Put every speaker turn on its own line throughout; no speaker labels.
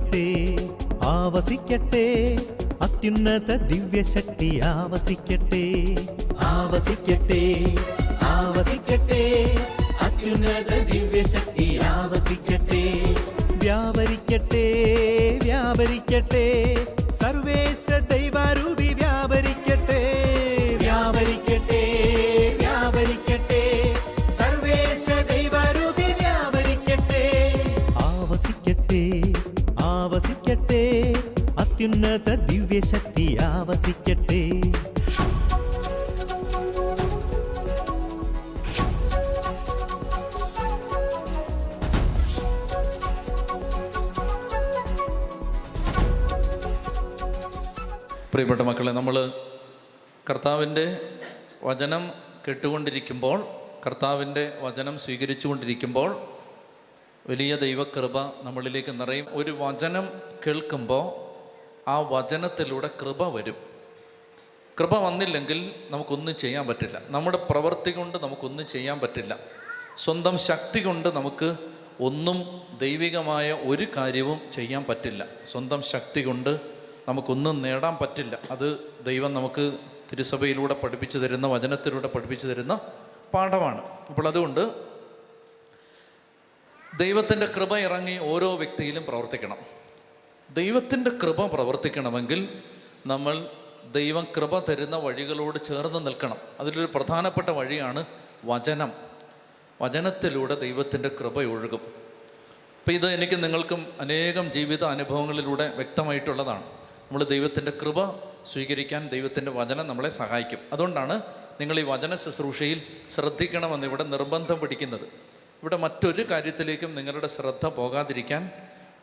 ആവസിക്കട്ടെ ആവസിക്കട്ടെ അത്യുന്നത ദിവ്യശക്തി ആവസിക്കട്ടെ ആവസിക്കട്ടെ ആവസിക്കട്ടെ അത്യുന്നത ദിവ്യശക്തി ആവസിക്കട്ടെ വ്യാപരിക്കട്ടെ വ്യാപരിക്കട്ടെ സർവേശ ദൈവാരൂപി വ്യാപരിക്കട്ടെ വ്യാപരിക്കട്ടെ വ്യാപരിക്കട്ടെ സർവേശ ദൈവാരൂപി വ്യാപരിക്കട്ടെ ആവസിക്കട്ടെ ആവസിക്കട്ടെ അത്യുന്നത ദിവ്യശക്തി ആവസിക്കട്ടെ.
പ്രിയപ്പെട്ട മക്കളെ, നമ്മൾ കർത്താവിൻ്റെ വചനം കേട്ടുകൊണ്ടിരിക്കുമ്പോൾ, കർത്താവിൻ്റെ വചനം സ്വീകരിച്ചുകൊണ്ടിരിക്കുമ്പോൾ വലിയ ദൈവകൃപ നമ്മളിലേക്ക് നിറയും. ഒരു വചനം കേൾക്കുമ്പോൾ ആ വചനത്തിലൂടെ കൃപ വരും. കൃപ വന്നില്ലെങ്കിൽ നമുക്കൊന്നും ചെയ്യാൻ പറ്റില്ല. നമ്മുടെ പ്രവൃത്തി കൊണ്ട് നമുക്കൊന്നും ചെയ്യാൻ പറ്റില്ല. സ്വന്തം ശക്തി കൊണ്ട് നമുക്ക് ഒന്നും ദൈവികമായ ഒരു കാര്യവും ചെയ്യാൻ പറ്റില്ല. സ്വന്തം ശക്തി കൊണ്ട് നമുക്കൊന്നും നേടാൻ പറ്റില്ല. അത് ദൈവം നമുക്ക് തിരുസഭയിലൂടെ പഠിപ്പിച്ചു തരുന്ന, വചനത്തിലൂടെ പഠിപ്പിച്ചു തരുന്ന പാഠമാണ്. അപ്പോൾ അതുകൊണ്ട് ദൈവത്തിൻ്റെ കൃപ ഇറങ്ങി ഓരോ വ്യക്തിയിലും പ്രവർത്തിക്കണം. ദൈവത്തിൻ്റെ കൃപ പ്രവർത്തിക്കണമെങ്കിൽ നമ്മൾ ദൈവം കൃപ തരുന്ന വഴികളോട് ചേർന്ന് നിൽക്കണം. അതിലൊരു പ്രധാനപ്പെട്ട വഴിയാണ് വചനം. വചനത്തിലൂടെ ദൈവത്തിൻ്റെ കൃപ ഒഴുകും. അപ്പോൾ ഇത് എനിക്ക് നിങ്ങൾക്കും അനേകം ജീവിത അനുഭവങ്ങളിലൂടെ വ്യക്തമായിട്ടുള്ളതാണ്. നമ്മൾ ദൈവത്തിൻ്റെ കൃപ സ്വീകരിക്കാൻ ദൈവത്തിൻ്റെ വചനം നമ്മളെ സഹായിക്കും. അതുകൊണ്ടാണ് നിങ്ങൾ ഈ വചന ശുശ്രൂഷയിൽ ശ്രദ്ധിക്കണമെന്ന് ഇവിടെ നിർബന്ധം പിടിക്കുന്നത്. ഇവിടെ മറ്റൊരു കാര്യത്തിലേക്കും നിങ്ങളുടെ ശ്രദ്ധ പോകാതിരിക്കാൻ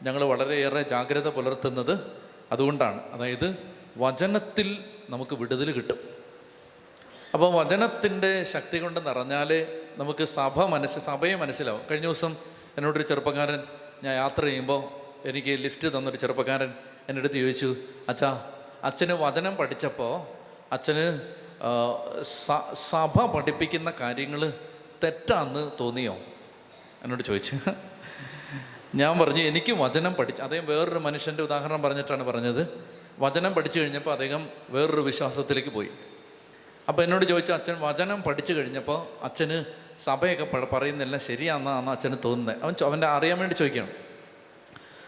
ഞങ്ങൾ വളരെയേറെ ജാഗ്രത പുലർത്തുന്നത് അതുകൊണ്ടാണ്. അതായത് വചനത്തിൽ നമുക്ക് വിടുതൽ കിട്ടും. അപ്പോൾ വചനത്തിൻ്റെ ശക്തി കൊണ്ട് നിറഞ്ഞാൽ നമുക്ക് സഭയെ മനസ്സിലാവും. കഴിഞ്ഞ ദിവസം എന്നോടൊരു ചെറുപ്പക്കാരൻ, ഞാൻ യാത്ര ചെയ്യുമ്പോൾ എനിക്ക് ലിഫ്റ്റ് തന്നൊരു ചെറുപ്പക്കാരൻ എൻ്റെ അടുത്ത് ചോദിച്ചു, അച്ഛന് വചനം പഠിച്ചപ്പോൾ അച്ഛന് സഭ പഠിപ്പിക്കുന്ന കാര്യങ്ങൾ തെറ്റാന്ന് തോന്നിയോ എന്നോട് ചോദിച്ചു. ഞാൻ പറഞ്ഞു, എനിക്ക് വചനം അദ്ദേഹം വേറൊരു മനുഷ്യൻ്റെ ഉദാഹരണം പറഞ്ഞിട്ടാണ് പറഞ്ഞത്. വചനം പഠിച്ചു കഴിഞ്ഞപ്പോൾ അദ്ദേഹം വേറൊരു വിശ്വാസത്തിലേക്ക് പോയി. അപ്പോൾ എന്നോട് ചോദിച്ചു, അച്ഛൻ വചനം പഠിച്ചു കഴിഞ്ഞപ്പോൾ അച്ഛന് സഭയൊക്കെ പറയുന്നില്ല ശരിയാണെന്നാണ് അച്ഛന് തോന്നുന്നത്. അവൻ്റെ അറിയാൻ വേണ്ടി ചോദിക്കുകയാണ്.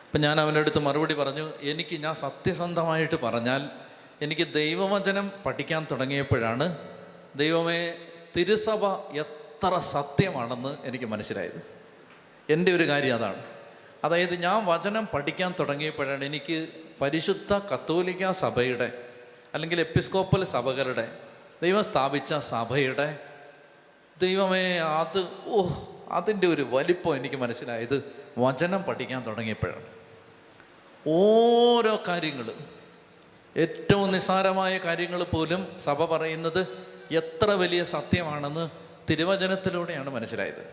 അപ്പം ഞാൻ അവൻ്റെ അടുത്ത് മറുപടി പറഞ്ഞു, ഞാൻ സത്യസന്ധമായിട്ട് പറഞ്ഞാൽ എനിക്ക് ദൈവവചനം പഠിക്കാൻ തുടങ്ങിയപ്പോഴാണ് ദൈവമേ തിരുസഭ എത്ര സത്യമാണെന്ന് എനിക്ക് മനസ്സിലായത്. എൻ്റെ ഒരു കാര്യം അതാണ്. അതായത് ഞാൻ വചനം പഠിക്കാൻ തുടങ്ങിയപ്പോഴാണ് എനിക്ക് പരിശുദ്ധ കത്തോലിക്ക സഭയുടെ അല്ലെങ്കിൽ എപ്പിസ്കോപ്പൽ സഭകളുടെ, ദൈവം സ്ഥാപിച്ച സഭയുടെ, ദൈവമേ അതിൻ്റെ ഒരു വലിപ്പം എനിക്ക് മനസ്സിലായത് വചനം പഠിക്കാൻ തുടങ്ങിയപ്പോഴാണ്. ഓരോ കാര്യങ്ങൾ, ഏറ്റവും നിസ്സാരമായ കാര്യങ്ങൾ പോലും സഭ പറയുന്നത് എത്ര വലിയ സത്യമാണെന്ന് തിരുവചനത്തിലൂടെയാണ് മനസ്സിലായത്.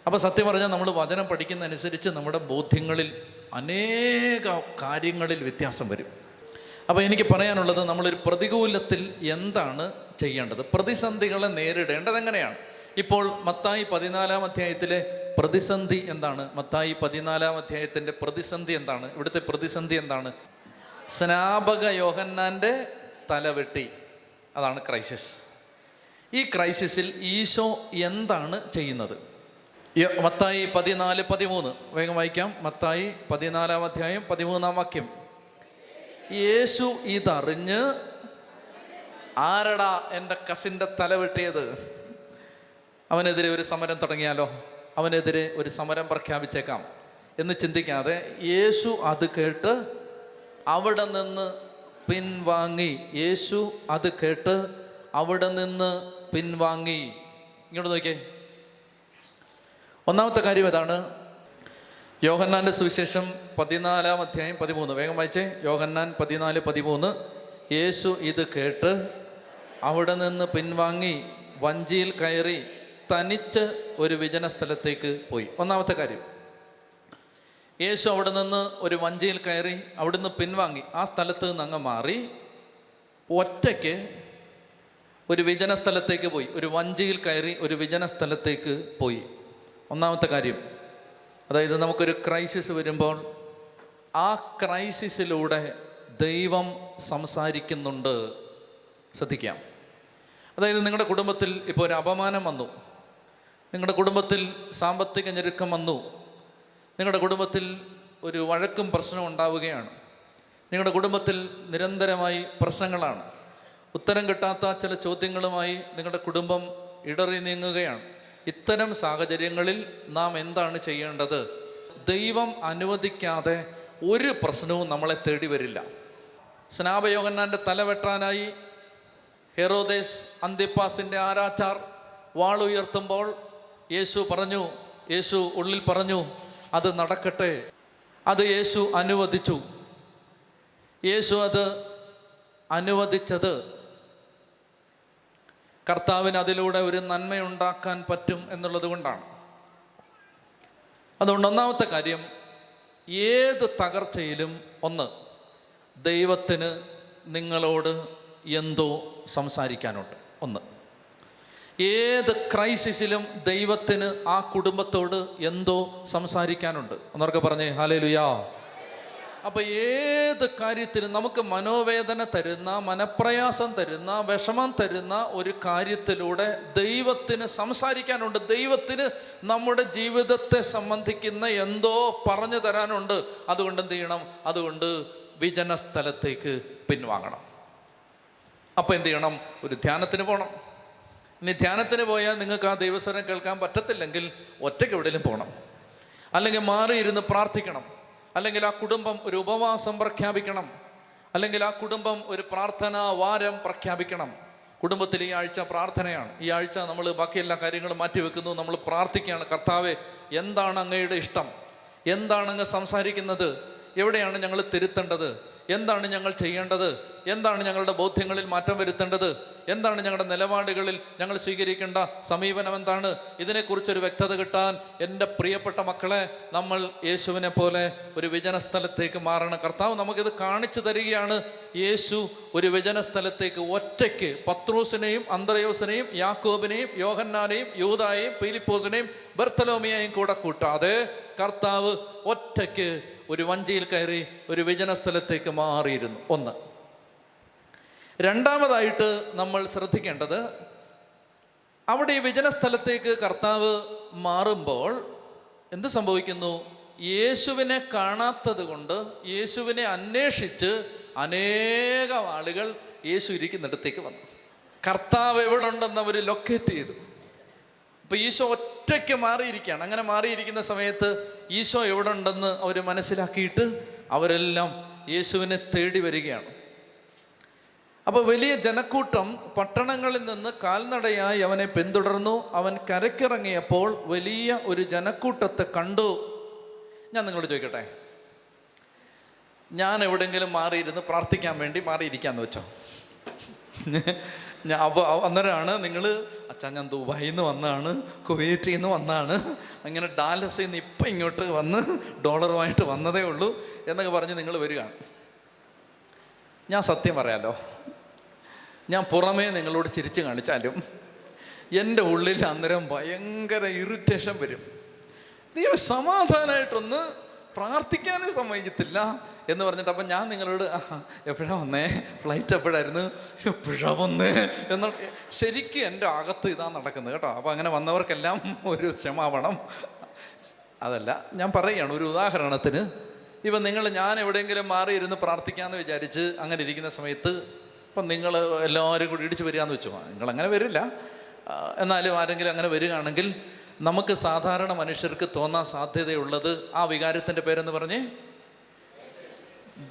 അപ്പോൾ സത്യം പറഞ്ഞാൽ നമ്മൾ വചനം പഠിക്കുന്നതനുസരിച്ച് നമ്മുടെ ബോധ്യങ്ങളിൽ അനേക കാര്യങ്ങളിൽ വ്യത്യാസം വരും. അപ്പോൾ എനിക്ക് പറയാനുള്ളത്, നമ്മളൊരു പ്രതികൂലത്തിൽ എന്താണ് ചെയ്യേണ്ടത്, പ്രതിസന്ധികളെ നേരിടേണ്ടത് എങ്ങനെയാണ്. ഇപ്പോൾ മത്തായി 14 അധ്യായത്തിലെ പ്രതിസന്ധി എന്താണ്? മത്തായി 14 അധ്യായത്തിൻ്റെ പ്രതിസന്ധി എന്താണ്? ഇവിടുത്തെ പ്രതിസന്ധി എന്താണ്? സ്നാപക യോഹന്നാൻ്റെ തലവെട്ടി. അതാണ് ക്രൈസിസ്. ഈ ക്രൈസിസിൽ ഈശോ എന്താണ് ചെയ്യുന്നത്? മത്തായി 14:13 വേഗം വായിക്കാം. മത്തായി 14 അധ്യായം 13 വാക്യം. യേശു ഇതറിഞ്ഞ്, ആരടാ എൻ്റെ കസിൻ്റെ തല വെട്ടിയത്? അവനെതിരെ ഒരു സമരം തുടങ്ങിയാലോ, അവനെതിരെ ഒരു സമരം പ്രഖ്യാപിച്ചേക്കാം എന്ന് ചിന്തിക്കാതെ യേശു അത് കേട്ട് അവിടെ നിന്ന് പിൻവാങ്ങി. യേശു അത് കേട്ട് അവിടെ നിന്ന് പിൻവാങ്ങി. ഇങ്ങോട്ട് നോക്കിയേ. ഒന്നാമത്തെ കാര്യം ഇതാണ്. യോഹന്നാൻ്റെ സുവിശേഷം 14 അധ്യായം 13 വേഗം വായിച്ചേ. യോഹന്നാൻ 14:13. യേശു ഇത് കേട്ട് അവിടെ നിന്ന് പിൻവാങ്ങി വഞ്ചിയിൽ കയറി തനിച്ച് ഒരു വിജന സ്ഥലത്തേക്ക് പോയി. ഒന്നാമത്തെ കാര്യം, യേശു അവിടെ നിന്ന് ഒരു വഞ്ചിയിൽ കയറി അവിടുന്ന് പിൻവാങ്ങി, ആ സ്ഥലത്ത് നിന്ന് അങ്ങ് മാറി ഒറ്റയ്ക്ക് ഒരു വിജന സ്ഥലത്തേക്ക് പോയി. ഒരു വഞ്ചിയിൽ കയറി ഒരു വിജന സ്ഥലത്തേക്ക് പോയി. ഒന്നാമത്തെ കാര്യം. അതായത് നമുക്കൊരു ക്രൈസിസ് വരുമ്പോൾ ആ ക്രൈസിസിലൂടെ ദൈവം സംസാരിക്കുന്നുണ്ട്. ശ്രദ്ധിക്കാം. അതായത് നിങ്ങളുടെ കുടുംബത്തിൽ ഇപ്പോൾ ഒരു അപമാനം വന്നു, നിങ്ങളുടെ കുടുംബത്തിൽ സാമ്പത്തിക ഞെരുക്കം വന്നു, നിങ്ങളുടെ കുടുംബത്തിൽ ഒരു വഴക്കും പ്രശ്നവും ഉണ്ടാവുകയാണ്, നിങ്ങളുടെ കുടുംബത്തിൽ നിരന്തരമായി പ്രശ്നങ്ങളാണ്, ഉത്തരം കിട്ടാത്ത ചില ചോദ്യങ്ങളുമായി നിങ്ങളുടെ കുടുംബം ഇടറി നീങ്ങുകയാണ്. ഇത്തരം സാഹചര്യങ്ങളിൽ നാം എന്താണ് ചെയ്യേണ്ടത്? ദൈവം അനുവദിക്കാതെ ഒരു പ്രശ്നവും നമ്മളെ തേടി വരില്ല. സ്നാപയോഹന്നാൻ്റെ തല വെട്ടാനായി ഹെറോദേസ് അന്തിപ്പാസിൻ്റെ ആരാച്ചാർ വാളുയർത്തുമ്പോൾ യേശു ഉള്ളിൽ പറഞ്ഞു അത് നടക്കട്ടെ. അത് യേശു അനുവദിച്ചു. യേശു അത് അനുവദിച്ചത് കർത്താവിന് അതിലൂടെ ഒരു നന്മയുണ്ടാക്കാൻ പറ്റും എന്നുള്ളത് കൊണ്ടാണ്. അതുകൊണ്ട് ഒന്നാമത്തെ കാര്യം, ഏത് തകർച്ചയിലും ദൈവത്തിന് നിങ്ങളോട് എന്തോ സംസാരിക്കാനുണ്ട്. ഏത് ക്രൈസിസിലും ദൈവത്തിന് ആ കുടുംബത്തോട് എന്തോ സംസാരിക്കാനുണ്ട്. ഒന്നൊക്കെ പറഞ്ഞേ ഹല്ലേലൂയാ. അപ്പൊ ഏത് കാര്യത്തിലും നമുക്ക് മനോവേദന തരുന്ന, മനപ്രയാസം തരുന്ന, വിഷമം തരുന്ന ഒരു കാര്യത്തിലൂടെ ദൈവത്തിന് സംസാരിക്കാനുണ്ട്. ദൈവത്തിന് നമ്മുടെ ജീവിതത്തെ സംബന്ധിക്കുന്ന എന്തോ പറഞ്ഞു തരാനുണ്ട്. അതുകൊണ്ട് എന്ത് ചെയ്യണം? അതുകൊണ്ട് വിജന സ്ഥലത്തേക്ക് പിൻവാങ്ങണം. അപ്പം എന്ത് ചെയ്യണം? ഒരു ധ്യാനത്തിന് പോകണം. ഇനി ധ്യാനത്തിന് പോയാൽ നിങ്ങൾക്ക് ആ ദൈവസ്വരം കേൾക്കാൻ പറ്റത്തില്ലെങ്കിൽ ഒറ്റയ്ക്ക് എവിടെയെങ്കിലും പോകണം, അല്ലെങ്കിൽ മാറിയിരുന്ന് പ്രാർത്ഥിക്കണം, അല്ലെങ്കിൽ ആ കുടുംബം ഒരു ഉപവാസം പ്രഖ്യാപിക്കണം, അല്ലെങ്കിൽ ആ കുടുംബം ഒരു പ്രാർത്ഥനാ വാരം പ്രഖ്യാപിക്കണം. കുടുംബത്തിൽ ഈ ആഴ്ച പ്രാർത്ഥനയാണ്, ഈ ആഴ്ച നമ്മൾ ബാക്കി എല്ലാ കാര്യങ്ങളും മാറ്റിവെക്കുന്നു, നമ്മൾ പ്രാർത്ഥിക്കുകയാണ്. കർത്താവേ, എന്താണ് അങ്ങയുടെ ഇഷ്ടം? എന്താണ് അങ്ങ് സംസാരിക്കുന്നത്? എവിടെയാണ് ഞങ്ങൾ തിരുത്തേണ്ടത്? എന്താണ് ഞങ്ങൾ ചെയ്യേണ്ടത്? എന്താണ് ഞങ്ങളുടെ ബോധ്യങ്ങളിൽ മാറ്റം വരുത്തേണ്ടത്? എന്താണ് ഞങ്ങളുടെ നിലപാടുകളിൽ ഞങ്ങൾ സ്വീകരിക്കേണ്ട സമീപനം? എന്താണ്? ഇതിനെക്കുറിച്ചൊരു വ്യക്തത കിട്ടാൻ എൻ്റെ പ്രിയപ്പെട്ട മക്കളെ, നമ്മൾ യേശുവിനെ പോലെ ഒരു വിജന സ്ഥലത്തേക്ക് മാറണം. കർത്താവ് നമുക്കിത് കാണിച്ചു തരികയാണ്. യേശു ഒരു വിജന സ്ഥലത്തേക്ക് ഒറ്റയ്ക്ക് പത്രോസിനെയും അന്ത്രയോസിനെയും യാക്കോബിനെയും യോഹന്നാനെയും യൂദായെയും പീലിപ്പോസിനെയും ബർത്തലോമിയെയും കൂടെ കൂട്ടാതെ കർത്താവ് ഒറ്റയ്ക്ക് ഒരു വഞ്ചിയിൽ കയറി ഒരു വിജന സ്ഥലത്തേക്ക് മാറിയിരുന്നു. രണ്ടാമതായിട്ട് നമ്മൾ ശ്രദ്ധിക്കേണ്ടത്, അവിടെ ഈ വിജന സ്ഥലത്തേക്ക് കർത്താവ് മാറുമ്പോൾ എന്ത് സംഭവിക്കുന്നു? യേശുവിനെ കാണാത്തത് കൊണ്ട് യേശുവിനെ അന്വേഷിച്ച് അനേകം ആളുകൾ യേശു ഇരിക്കുന്നിടത്തേക്ക് വന്നു. കർത്താവ് എവിടെ ഉണ്ടെന്ന് അവർ ലൊക്കേറ്റ് ചെയ്തു. ഇപ്പൊ ഈശോ ഒറ്റയ്ക്ക് മാറിയിരിക്കുകയാണ്. അങ്ങനെ മാറിയിരിക്കുന്ന സമയത്ത് ഈശോ എവിടെ ഉണ്ടെന്ന് അവർ മനസ്സിലാക്കിയിട്ട് അവരെല്ലാം യേശുവിനെ തേടി വരികയാണ്. അപ്പോൾ വലിയ ജനക്കൂട്ടം പട്ടണങ്ങളിൽ നിന്ന് കാൽനടയായി അവനെ പിന്തുടർന്നു. അവൻ കരക്കിറങ്ങിയപ്പോൾ വലിയ ഒരു ജനക്കൂട്ടത്തെ കണ്ടു. ഞാൻ നിങ്ങളോട് ചോദിക്കട്ടെ, ഞാൻ എവിടെയെങ്കിലും മാറിയിരുന്ന് പ്രാർത്ഥിക്കാൻ വേണ്ടി മാറിയിരിക്കാന്ന് വെച്ചോ? അപ്പോൾ അന്നേരമാണ് നിങ്ങൾ, അച്ഛാ ഞാൻ ദുബായിൽ നിന്ന് വന്നതാണ്, കുവൈറ്റിൽ നിന്ന് വന്നതാണ്, അങ്ങനെ ഡാലസിൽ നിന്ന് ഇപ്പം ഇങ്ങോട്ട് വന്ന് ഡോളറുമായിട്ട് വന്നതേ ഉള്ളൂ എന്നൊക്കെ പറഞ്ഞ് നിങ്ങൾ വരികയാണ്. ഞാൻ സത്യം പറയാലോ, ഞാൻ പുറമേ നിങ്ങളോട് ചിരിച്ച് കാണിച്ചാലും എൻ്റെ ഉള്ളിൽ അന്നേരം ഭയങ്കര ഇറിറ്റേഷൻ വരും. ദൈവം സമാധാനമായിട്ടൊന്ന് പ്രാർത്ഥിക്കാനും സമ്മതിക്കത്തില്ല എന്ന് പറഞ്ഞിട്ട് അപ്പം ഞാൻ നിങ്ങളോട് എപ്പോഴാ വന്നേ, ഫ്ലൈറ്റ് എപ്പോഴായിരുന്നു, എപ്പോഴാ വന്നേ എന്ന് ശരിക്കും എൻ്റെ അകത്ത് ഇതാ നടക്കുന്നത് കേട്ടോ. അപ്പം അങ്ങനെ വന്നവർക്കെല്ലാം ഒരു ക്ഷമാപണം. അതല്ല, ഞാൻ പറയുകയാണ് ഒരു ഉദാഹരണത്തിന്. ഇപ്പം ഞാൻ എവിടെയെങ്കിലും മാറിയിരുന്ന് പ്രാർത്ഥിക്കാമെന്ന് വിചാരിച്ച് അങ്ങനെ ഇരിക്കുന്ന സമയത്ത് ഇപ്പം നിങ്ങൾ എല്ലാവരും കൂടി ഇടിച്ച് വരികയെന്ന് വെച്ചോ. നിങ്ങളങ്ങനെ വരില്ല, എന്നാലും ആരെങ്കിലും അങ്ങനെ വരികയാണെങ്കിൽ നമുക്ക് സാധാരണ മനുഷ്യർക്ക് തോന്നാൻ സാധ്യതയുള്ളത് ആ വികാരത്തിൻ്റെ പേരെന്ന് പറഞ്ഞേ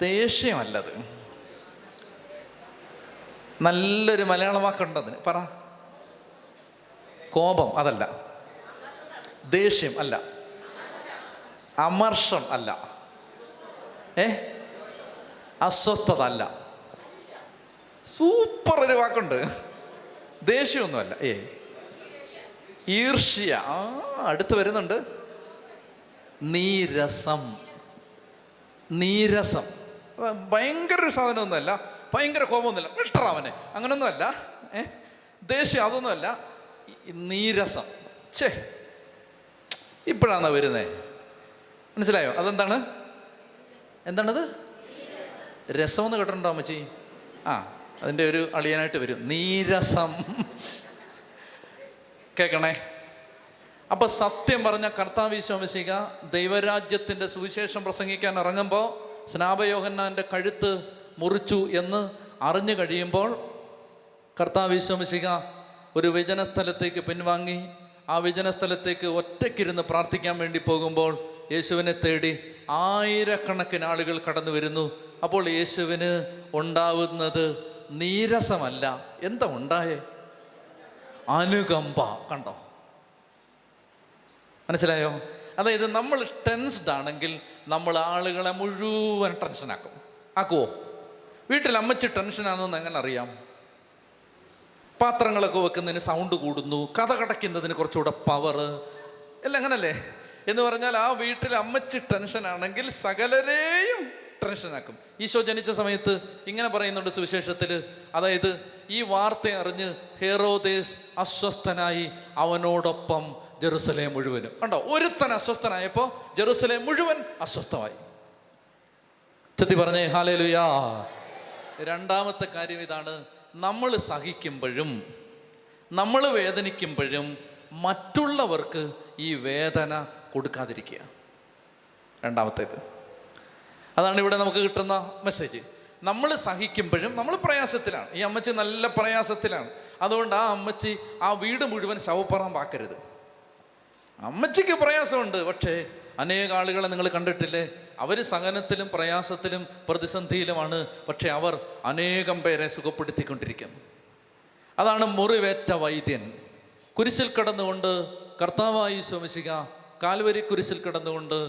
ദേഷ്യമല്ലത്. നല്ലൊരു മലയാള വാക്കുണ്ടതിന്, പറ. കോപം അതല്ല, ദേഷ്യം അല്ല, അമർഷം അല്ല, അസ്വസ്ഥത അല്ല. സൂപ്പർ ഒരു വാക്കുണ്ട്, ദേഷ്യമൊന്നുമല്ല. ഈർഷ്യ. അടുത്ത് വരുന്നുണ്ട്, നീരസം. നീരസം ഭയങ്കര ഒരു സാധനമൊന്നുമല്ല, ഭയങ്കര കോപമൊന്നുമില്ല, വിട്ടറാവനെ അങ്ങനൊന്നുമല്ല. ദേഷ്യം അതൊന്നുമല്ല, നീരസം. ഇപ്പോഴാണോ വരുന്നേ? മനസ്സിലായോ? അതെന്താണ്? എന്താണത്? രസം എന്ന് കേട്ടിട്ടുണ്ടോ അമ്മച്ചി? ആ, അതിൻ്റെ ഒരു അളിയനായിട്ട് വരും, നീരസം. കേൾക്കണേ. അപ്പൊ സത്യം പറഞ്ഞ കർത്താവ് ഈശോ മിശിഹ ദൈവരാജ്യത്തിന്റെ സുവിശേഷം പ്രസംഗിക്കാൻ ഇറങ്ങുമ്പോൾ സ്നാപയോഹന്നാന്റെ കഴുത്ത് മുറിച്ചു എന്ന് അറിഞ്ഞു കഴിയുമ്പോൾ കർത്താവ് ഈശോ മിശിഹ ഒരു വിജനസ്ഥലത്തേക്ക് പിൻവാങ്ങി ആ വിജനസ്ഥലത്തേക്ക് ഒറ്റയ്ക്കിരുന്ന് പ്രാർത്ഥിക്കാൻ വേണ്ടി പോകുമ്പോൾ യേശുവിനെ തേടി ആയിരക്കണക്കിന് ആളുകൾ കടന്നു വരുന്നു. അപ്പോൾ യേശുവിന് ഉണ്ടാവുന്നത് നീരസമല്ല, എന്താ ഉണ്ടായേ? അനുകമ്പ. കണ്ടോ? മനസ്സിലായോ? അതായത് നമ്മൾ ടെൻസ്ഡ് ആണെങ്കിൽ നമ്മൾ ആളുകളെ മുഴുവൻ ടെൻഷനാക്കും. ആക്കുവോ? വീട്ടിൽ അമ്മച്ചി ടെൻഷനാണെന്ന് എങ്ങനെ അറിയാം? പാത്രങ്ങളൊക്കെ വെക്കുന്നതിന് സൗണ്ട് കൂടുന്നു, കഥ കടയ്ക്കുന്നതിന് കുറച്ചുകൂടെ പവർ, എല്ലാം അങ്ങനല്ലേ? എന്ന് പറഞ്ഞാൽ ആ വീട്ടിൽ അമ്മച്ചി ടെൻഷനാണെങ്കിൽ സകലരെയും ടെൻഷനാക്കും. ഈശോ ജനിച്ച സമയത്ത് ഇങ്ങനെ പറയുന്നുണ്ട് സുവിശേഷത്തിൽ, അതായത് ഈ വാർത്ത അറിഞ്ഞ് ഹെറോദേസ് അസ്വസ്ഥനായി അവനോടൊപ്പം ജെറുസലേം മുഴുവനും. കണ്ടോ? ഒരുത്തൻ അസ്വസ്ഥനായപ്പോൾ ജെറുസലേം മുഴുവൻ അസ്വസ്ഥമായി. ചെത്തി പറഞ്ഞേ ഹല്ലേലൂയാ. രണ്ടാമത്തെ കാര്യം ഇതാണ്, നമ്മൾ സഹിക്കുമ്പോഴും നമ്മൾ വേദനിക്കുമ്പോഴും മറ്റുള്ളവർക്ക് ഈ വേദന കൊടുക്കാതിരിക്കുക. രണ്ടാമത്തേത് അതാണ് ഇവിടെ നമുക്ക് കിട്ടുന്ന മെസ്സേജ്. നമ്മൾ സഹിക്കുമ്പോഴും നമ്മൾ പ്രയാസത്തിലാണ്. ഈ അമ്മച്ചി നല്ല പ്രയാസത്തിലാണ്. അതുകൊണ്ട് ആ അമ്മച്ചി ആ വീട് മുഴുവൻ ശവപ്പറമ്പാക്കരുത്. അമ്മച്ചിക്ക് പ്രയാസമുണ്ട്, പക്ഷേ അനേക ആളുകളെ നിങ്ങൾ കണ്ടിട്ടില്ലേ? അവർ സഹനത്തിലും പ്രയാസത്തിലും പ്രതിസന്ധിയിലുമാണ്, പക്ഷെ അവർ അനേകം പേരെ സുഖപ്പെടുത്തിക്കൊണ്ടിരിക്കുന്നു. അതാണ് മുറിവേറ്റ വൈദ്യൻ. കുരിശിൽ കിടന്നുകൊണ്ട് കർത്താവായ ഈശോ മിശിഹ കാൽവരി കുരിശിൽ കിടന്നുകൊണ്ട്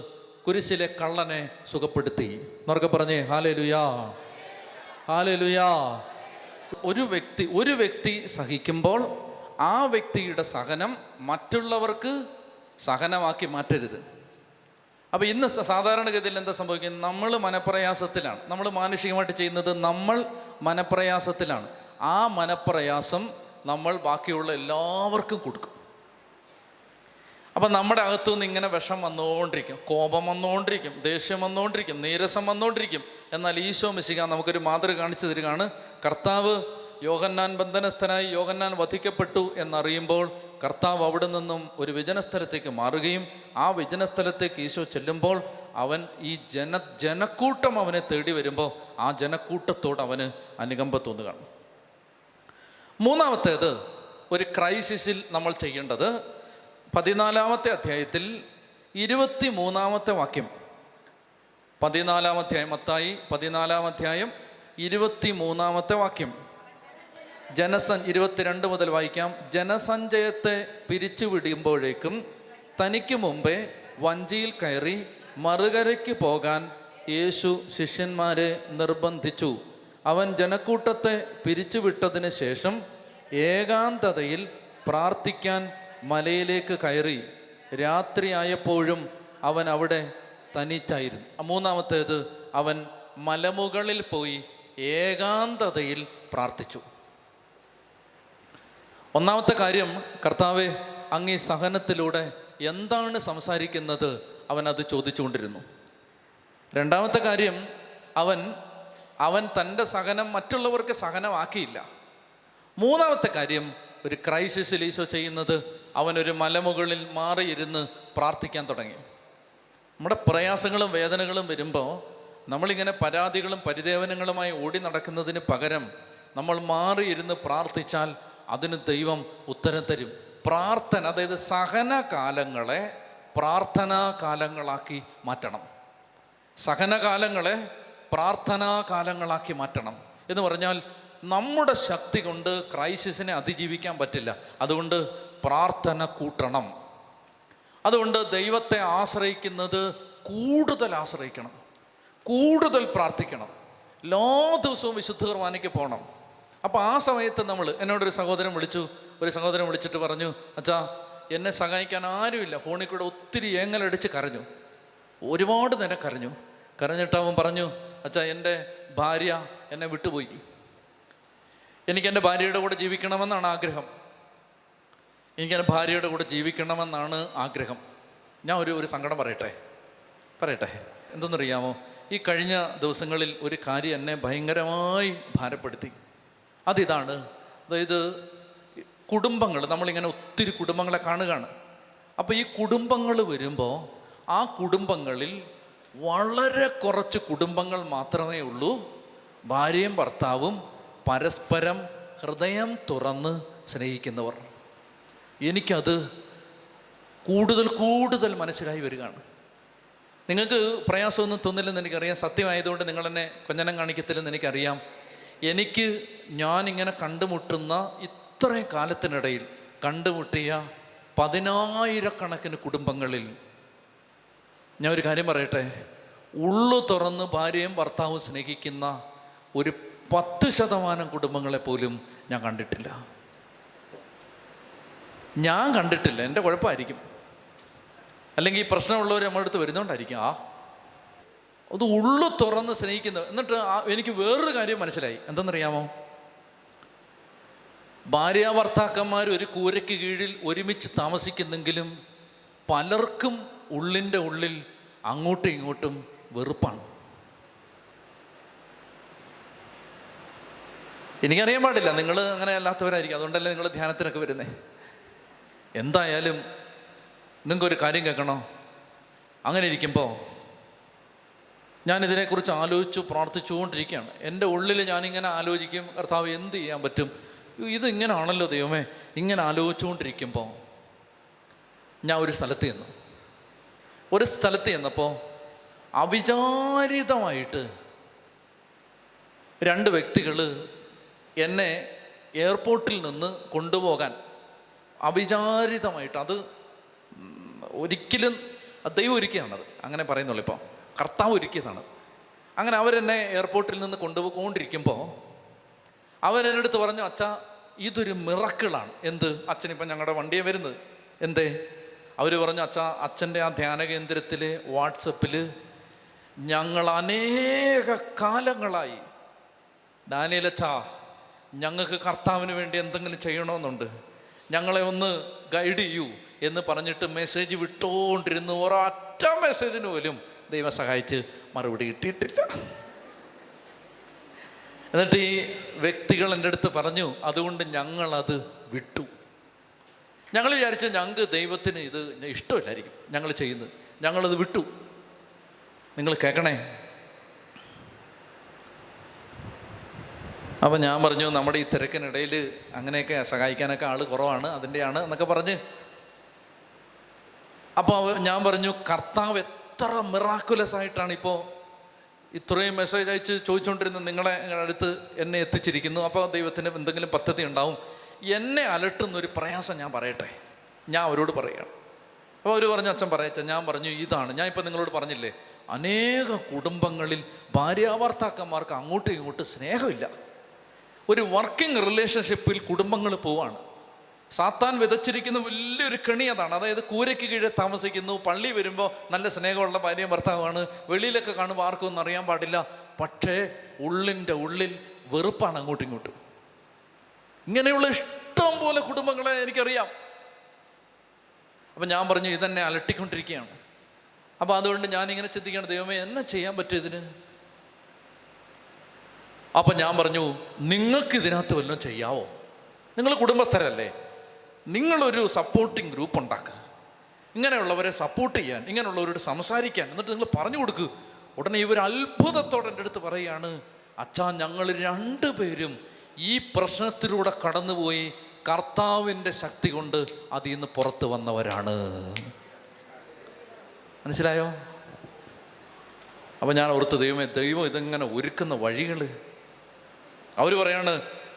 കുരിശിലെ കള്ളനെ സുഖപ്പെടുത്തി. എന്നൊക്കെ പറഞ്ഞേ ഹല്ലേലൂയാ, ഹല്ലേലൂയാ. ഒരു വ്യക്തി സഹിക്കുമ്പോൾ ആ വ്യക്തിയുടെ സഹനം മറ്റുള്ളവർക്ക് സഹനമാക്കി മാറ്റരുത്. അപ്പോൾ ഇന്ന് സാധാരണഗതിയിൽ എന്താ സംഭവിക്കുന്നത്? നമ്മൾ മനപ്രയാസത്തിലാണ്, നമ്മൾ മാനുഷികമായിട്ട് ചെയ്യുന്നത് നമ്മൾ മനപ്രയാസത്തിലാണ്. ആ മനപ്രയാസം നമ്മൾ ബാക്കിയുള്ള എല്ലാവർക്കും കൊടുക്കും. അപ്പം നമ്മുടെ അകത്തുനിന്ന് ഇങ്ങനെ വിഷം വന്നുകൊണ്ടിരിക്കും, കോപം വന്നുകൊണ്ടിരിക്കും, ദേഷ്യം വന്നുകൊണ്ടിരിക്കും, നീരസം വന്നുകൊണ്ടിരിക്കും. എന്നാൽ ഈശോ മിശിഹ നമുക്കൊരു മാതൃക കാണിച്ചു തരികയാണ്. കർത്താവ് യോഹന്നാൻ ബന്ധനസ്ഥനായി യോഹന്നാൻ വധിക്കപ്പെട്ടു എന്നറിയുമ്പോൾ കർത്താവ് അവിടെ നിന്നും ഒരു വിജനസ്ഥലത്തേക്ക് മാറുകയും ആ വിജനസ്ഥലത്തേക്ക് ഈശോ ചെല്ലുമ്പോൾ അവൻ ഈ ജനക്കൂട്ടം അവനെ തേടി വരുമ്പോൾ ആ ജനക്കൂട്ടത്തോട് അവന് അനുകമ്പ തോന്നുകയാണ്. മൂന്നാമത്തേത്, ഒരു ക്രൈസിസിൽ നമ്മൾ ചെയ്യേണ്ടത് 14-ാമത്തെ അധ്യായത്തിൽ 23-ാമത്തെ വാക്യം. 14-ാം അധ്യായം, മത്തായി 14-ാം അധ്യായം 23-ാമത്തെ വാക്യം. 22 മുതൽ വായിക്കാം. ജനസഞ്ചയത്തെ പിരിച്ചുവിടുമ്പോഴേക്കും തനിക്ക് മുമ്പേ വഞ്ചിയിൽ കയറി മറുകരയ്ക്ക് പോകാൻ യേശു ശിഷ്യന്മാരെ നിർബന്ധിച്ചു. അവൻ ജനക്കൂട്ടത്തെ പിരിച്ചുവിട്ടതിന് ശേഷം ഏകാന്തതയിൽ പ്രാർത്ഥിക്കാൻ മലയിലേക്ക് കയറി. രാത്രിയായപ്പോഴും അവൻ അവിടെ തനിച്ചായിരുന്നു. മൂന്നാമത്തേത്, അവൻ മലമുകളിൽ പോയി ഏകാന്തതയിൽ പ്രാർത്ഥിച്ചു. ഒന്നാമത്തെ കാര്യം, കർത്താവേ അങ്ങ് ഈ സഹനത്തിലൂടെ എന്താണ് സംസാരിക്കുന്നത്? അവൻ അത് ചോദിച്ചുകൊണ്ടിരുന്നു. രണ്ടാമത്തെ കാര്യം, അവൻ തൻ്റെ സഹനം മറ്റുള്ളവർക്ക് സഹനമാക്കിയില്ല. മൂന്നാമത്തെ കാര്യം, ഒരു ക്രൈസിസിൽ ഈശോ ചെയ്യുന്നത്, അവനൊരു മലമുകളിൽ മാറിയിരുന്ന് പ്രാർത്ഥിക്കാൻ തുടങ്ങി. നമ്മുടെ പ്രയാസങ്ങളും വേദനകളും വരുമ്പോൾ നമ്മളിങ്ങനെ പരാതികളും പരിദേവനങ്ങളുമായി ഓടി നടക്കുന്നതിന് പകരം നമ്മൾ മാറിയിരുന്ന് പ്രാർത്ഥിച്ചാൽ അതിന് ദൈവം ഉത്തരം തരും. പ്രാർത്ഥന, അതായത് സഹനകാലങ്ങളെ പ്രാർത്ഥനാ കാലങ്ങളാക്കി മാറ്റണം. സഹനകാലങ്ങളെ പ്രാർത്ഥനാ കാലങ്ങളാക്കി മാറ്റണം എന്ന് പറഞ്ഞാൽ നമ്മുടെ ശക്തി കൊണ്ട് ക്രൈസിസിനെ അതിജീവിക്കാൻ പറ്റില്ല. അതുകൊണ്ട് പ്രാർത്ഥന കൂട്ടണം. അതുകൊണ്ട് ദൈവത്തെ ആശ്രയിക്കുന്നത് കൂടുതൽ ആശ്രയിക്കണം, കൂടുതൽ പ്രാർത്ഥിക്കണം. എല്ലാ ദിവസവും വിശുദ്ധ കുർബാനയ്ക്ക് പോകണം. അപ്പോൾ ആ സമയത്ത് എന്നോടൊരു സഹോദരൻ വിളിച്ചിട്ട് പറഞ്ഞു, അച്ഛാ എന്നെ സഹായിക്കാൻ ആരുമില്ല. ഫോണിൽ കൂടെ ഒത്തിരി ഏങ്ങലടിച്ച് കരഞ്ഞു, ഒരുപാട് നേരം കരഞ്ഞിട്ട് അവൻ പറഞ്ഞു, അച്ഛാ എൻ്റെ ഭാര്യ എന്നെ വിട്ടുപോയി, എനിക്കെൻ്റെ ഭാര്യയുടെ കൂടെ ജീവിക്കണമെന്നാണ് ആഗ്രഹം, എനിക്കെൻ്റെ ഭാര്യയുടെ കൂടെ ജീവിക്കണമെന്നാണ് ആഗ്രഹം. ഞാൻ ഒരു സങ്കടം പറയട്ടെ. എന്തെന്നറിയാമോ? ഈ കഴിഞ്ഞ ദിവസങ്ങളിൽ ഒരു കാര്യം എന്നെ ഭയങ്കരമായി ഭാരപ്പെടുത്തി. അതിതാണ്, അതായത് കുടുംബങ്ങൾ, നമ്മളിങ്ങനെ ഒത്തിരി കുടുംബങ്ങളെ കാണുകയാണ്. അപ്പോൾ ഈ കുടുംബങ്ങൾ വരുമ്പോൾ ആ കുടുംബങ്ങളിൽ വളരെ കുറച്ച് കുടുംബങ്ങൾ മാത്രമേ ഉള്ളൂ ഭാര്യയും ഭർത്താവും പരസ്പരം ഹൃദയം തുറന്ന് സ്നേഹിക്കുന്നവർ. എനിക്കത് കൂടുതൽ കൂടുതൽ മനസ്സിലായി വരികയാണ്. നിങ്ങൾക്ക് പ്രയാസമൊന്നും തോന്നില്ലെന്ന് എനിക്കറിയാം. സത്യമായതുകൊണ്ട് നിങ്ങളെന്നെ കൊഞ്ഞനം കാണിക്കത്തില്ലെന്ന് എനിക്കറിയാം. ഞാനിങ്ങനെ കണ്ടുമുട്ടുന്ന ഇത്രയും കാലത്തിനിടയിൽ കണ്ടുമുട്ടിയ 10,000-കണക്കിന് കുടുംബങ്ങളിൽ ഞാൻ ഒരു കാര്യം പറയട്ടെ, ഉള്ളു തുറന്ന് ഭാര്യയും ഭർത്താവും സ്നേഹിക്കുന്ന ഒരു 10% കുടുംബങ്ങളെ പോലും ഞാൻ കണ്ടിട്ടില്ല. എൻ്റെ കുഴപ്പമായിരിക്കും, അല്ലെങ്കിൽ ഈ പ്രശ്നമുള്ളവർ നമ്മുടെ അടുത്ത് വരുന്നോണ്ടായിരിക്കും. അത് ഉള്ളു തുറന്ന് സ്നേഹിക്കുന്നത്. എന്നിട്ട് എനിക്ക് വേറൊരു കാര്യം മനസ്സിലായി. എന്തെന്നറിയാമോ? ഭാര്യ ഭർത്താക്കന്മാർ ഒരു കൂരയ്ക്ക് കീഴിൽ ഒരുമിച്ച് താമസിക്കുന്നെങ്കിലും പലർക്കും ഉള്ളിൻ്റെ ഉള്ളിൽ അങ്ങോട്ടും ഇങ്ങോട്ടും വെറുപ്പാണ്. എനിക്കറിയാൻ പാടില്ല, നിങ്ങൾ അങ്ങനെ അല്ലാത്തവരായിരിക്കും, അതുകൊണ്ടല്ലേ നിങ്ങൾ ധ്യാനത്തിനൊക്കെ വരുന്നേ. എന്തായാലും നിങ്ങൾക്കൊരു കാര്യം കേൾക്കണോ? അങ്ങനെ ഇരിക്കുമ്പോൾ ഞാനിതിനെക്കുറിച്ച് ആലോചിച്ചു പ്രാർത്ഥിച്ചുകൊണ്ടിരിക്കുകയാണ്. എൻ്റെ ഉള്ളിൽ ഞാനിങ്ങനെ ആലോചിക്കും, കർത്താവ് എന്ത് ചെയ്യാൻ പറ്റും, ഇതിങ്ങനാണല്ലോ ദൈവമേ. ഇങ്ങനെ ആലോചിച്ചുകൊണ്ടിരിക്കുമ്പോൾ ഞാൻ ഒരു സ്ഥലത്ത് ചെന്നപ്പോൾ അവിചാരിതമായിട്ട് 2 വ്യക്തികൾ എന്നെ എയർപോർട്ടിൽ നിന്ന് കൊണ്ടുപോകാൻ അവിചാരിതമായിട്ട്, അത് ഒരിക്കലും ദൈവം ഒരുക്കിയതാണത്, അങ്ങനെ പറയുന്നുള്ളൂ. ഇപ്പോൾ കർത്താവ് ഒരുക്കിയതാണ്. അങ്ങനെ അവരെന്നെ എയർപോർട്ടിൽ നിന്ന് കൊണ്ടുപോയിക്കൊണ്ടിരിക്കുമ്പോൾ അവരെൻ്റെ അടുത്ത് പറഞ്ഞു, അച്ഛാ ഇതൊരു മിറക്കിളാണ്. എന്ത്? അച്ഛനിപ്പം ഞങ്ങളുടെ വണ്ടിയെ വരുന്നത് എന്തേ? അവർ പറഞ്ഞു, അച്ഛാ അച്ഛൻ്റെ ആ ധ്യാന കേന്ദ്രത്തിലെ വാട്സപ്പിൽ ഞങ്ങൾ അനേക കാലങ്ങളായി, ഡാനിയേലച്ഛാ ഞങ്ങൾക്ക് കർത്താവിന് വേണ്ടി എന്തെങ്കിലും ചെയ്യണമെന്നുണ്ട്, ഞങ്ങളെ ഒന്ന് ഗൈഡ് ചെയ്യൂ എന്ന് പറഞ്ഞിട്ട് മെസ്സേജ് വിട്ടുകൊണ്ടിരുന്നു. ഒരൊറ്റ മെസ്സേജിന് പോലും ദൈവം സഹായിച്ച് മറുപടി കിട്ടിയിട്ടില്ല. എന്നിട്ട് ഈ വ്യക്തികൾ എൻ്റെ അടുത്ത് പറഞ്ഞു, അതുകൊണ്ട് ഞങ്ങളത് വിട്ടു. ഞങ്ങൾ വിചാരിച്ചു ഞങ്ങൾക്ക് ദൈവത്തിന് ഇത് ഇഷ്ടമില്ലായിരിക്കും ഞങ്ങൾ ചെയ്യുന്നത്, ഞങ്ങളത് വിട്ടു. നിങ്ങൾ കേൾക്കണേ. അപ്പം ഞാൻ പറഞ്ഞു, നമ്മുടെ ഈ തിരക്കിനിടയിൽ അങ്ങനെയൊക്കെ സഹായിക്കാനൊക്കെ ആൾ കുറവാണ്, അതിൻ്റെയാണ് എന്നൊക്കെ പറഞ്ഞ്. അപ്പോൾ ഞാൻ പറഞ്ഞു, കർത്താവ് എത്ര മിറാക്കുലസ് ആയിട്ടാണ് ഇപ്പോൾ ഇത്രയും മെസ്സേജ് അയച്ച് ചോദിച്ചുകൊണ്ടിരുന്ന നിങ്ങളെ അടുത്ത് എന്നെ എത്തിച്ചിരിക്കുന്നു. അപ്പോൾ ദൈവത്തിന് എന്തെങ്കിലും പദ്ധതി ഉണ്ടാവും. എന്നെ അലട്ടുന്നൊരു പ്രയാസം ഞാൻ പറയട്ടെ, ഞാൻ അവരോട് പറയുകയാണ്. അപ്പോൾ അവർ പറഞ്ഞു, അച്ഛൻ പറയച്ച. ഞാൻ പറഞ്ഞു, ഇതാണ് ഞാൻ ഇപ്പം നിങ്ങളോട് പറഞ്ഞില്ലേ, അനേക കുടുംബങ്ങളിൽ ഭാര്യാഭർത്താക്കന്മാർക്ക് അങ്ങോട്ടും ഇങ്ങോട്ടും സ്നേഹമില്ല. ഒരു വർക്കിംഗ് റിലേഷൻഷിപ്പിൽ കുടുംബങ്ങൾ പോവാണ്. സാത്താൻ വിതച്ചിരിക്കുന്ന വലിയൊരു കെണി അതാണ്. അതായത് കൂരയ്ക്ക് കീഴെ താമസിക്കുന്നു, പള്ളി വരുമ്പോൾ നല്ല സ്നേഹമുള്ള ഭാര്യയും ഭർത്താവാണ്, വെളിയിലൊക്കെ കാണുമ്പോൾ ആർക്കും ഒന്നും അറിയാൻ പാടില്ല, പക്ഷേ ഉള്ളിൻ്റെ ഉള്ളിൽ വെറുപ്പാണ് അങ്ങോട്ടും ഇങ്ങോട്ടും. ഇങ്ങനെയുള്ള ഇഷ്ടം പോലെ കുടുംബങ്ങളെ എനിക്കറിയാം. അപ്പം ഞാൻ പറഞ്ഞു, ഇതെന്നെ അലട്ടിക്കൊണ്ടിരിക്കുകയാണ്. അപ്പോൾ അതുകൊണ്ട് ഞാനിങ്ങനെ ചിന്തിക്കുകയാണ്, ദൈവമേ എന്നെ ചെയ്യാൻ പറ്റും ഇതിന്? അപ്പം ഞാൻ പറഞ്ഞു, നിങ്ങൾക്ക് ഇതിനകത്ത് വല്ലതും ചെയ്യാവോ? നിങ്ങൾ കുടുംബസ്ഥരല്ലേ, നിങ്ങളൊരു സപ്പോർട്ടിങ് ഗ്രൂപ്പ് ഉണ്ടാക്കുക, ഇങ്ങനെയുള്ളവരെ സപ്പോർട്ട് ചെയ്യാൻ, ഇങ്ങനെയുള്ളവരോട് സംസാരിക്കാൻ. എന്നിട്ട് നിങ്ങൾ പറഞ്ഞു കൊടുക്കുക. ഉടനെ ഇവർ അത്ഭുതത്തോടെ എൻ്റെ അടുത്ത് പറയുകയാണ്, അച്ഛാ ഞങ്ങൾ 2 പേരും ഈ പ്രശ്നത്തിലൂടെ കടന്നുപോയി കർത്താവിൻ്റെ ശക്തി കൊണ്ട് അതിൽ നിന്ന് പുറത്ത് വന്നവരാണ്. മനസ്സിലായോ? അപ്പം ഞാൻ ഓർത്ത്, ദൈവം ഇതെങ്ങനെ ഒരുക്കുന്ന വഴികൾ. അവർ പറയാണ്,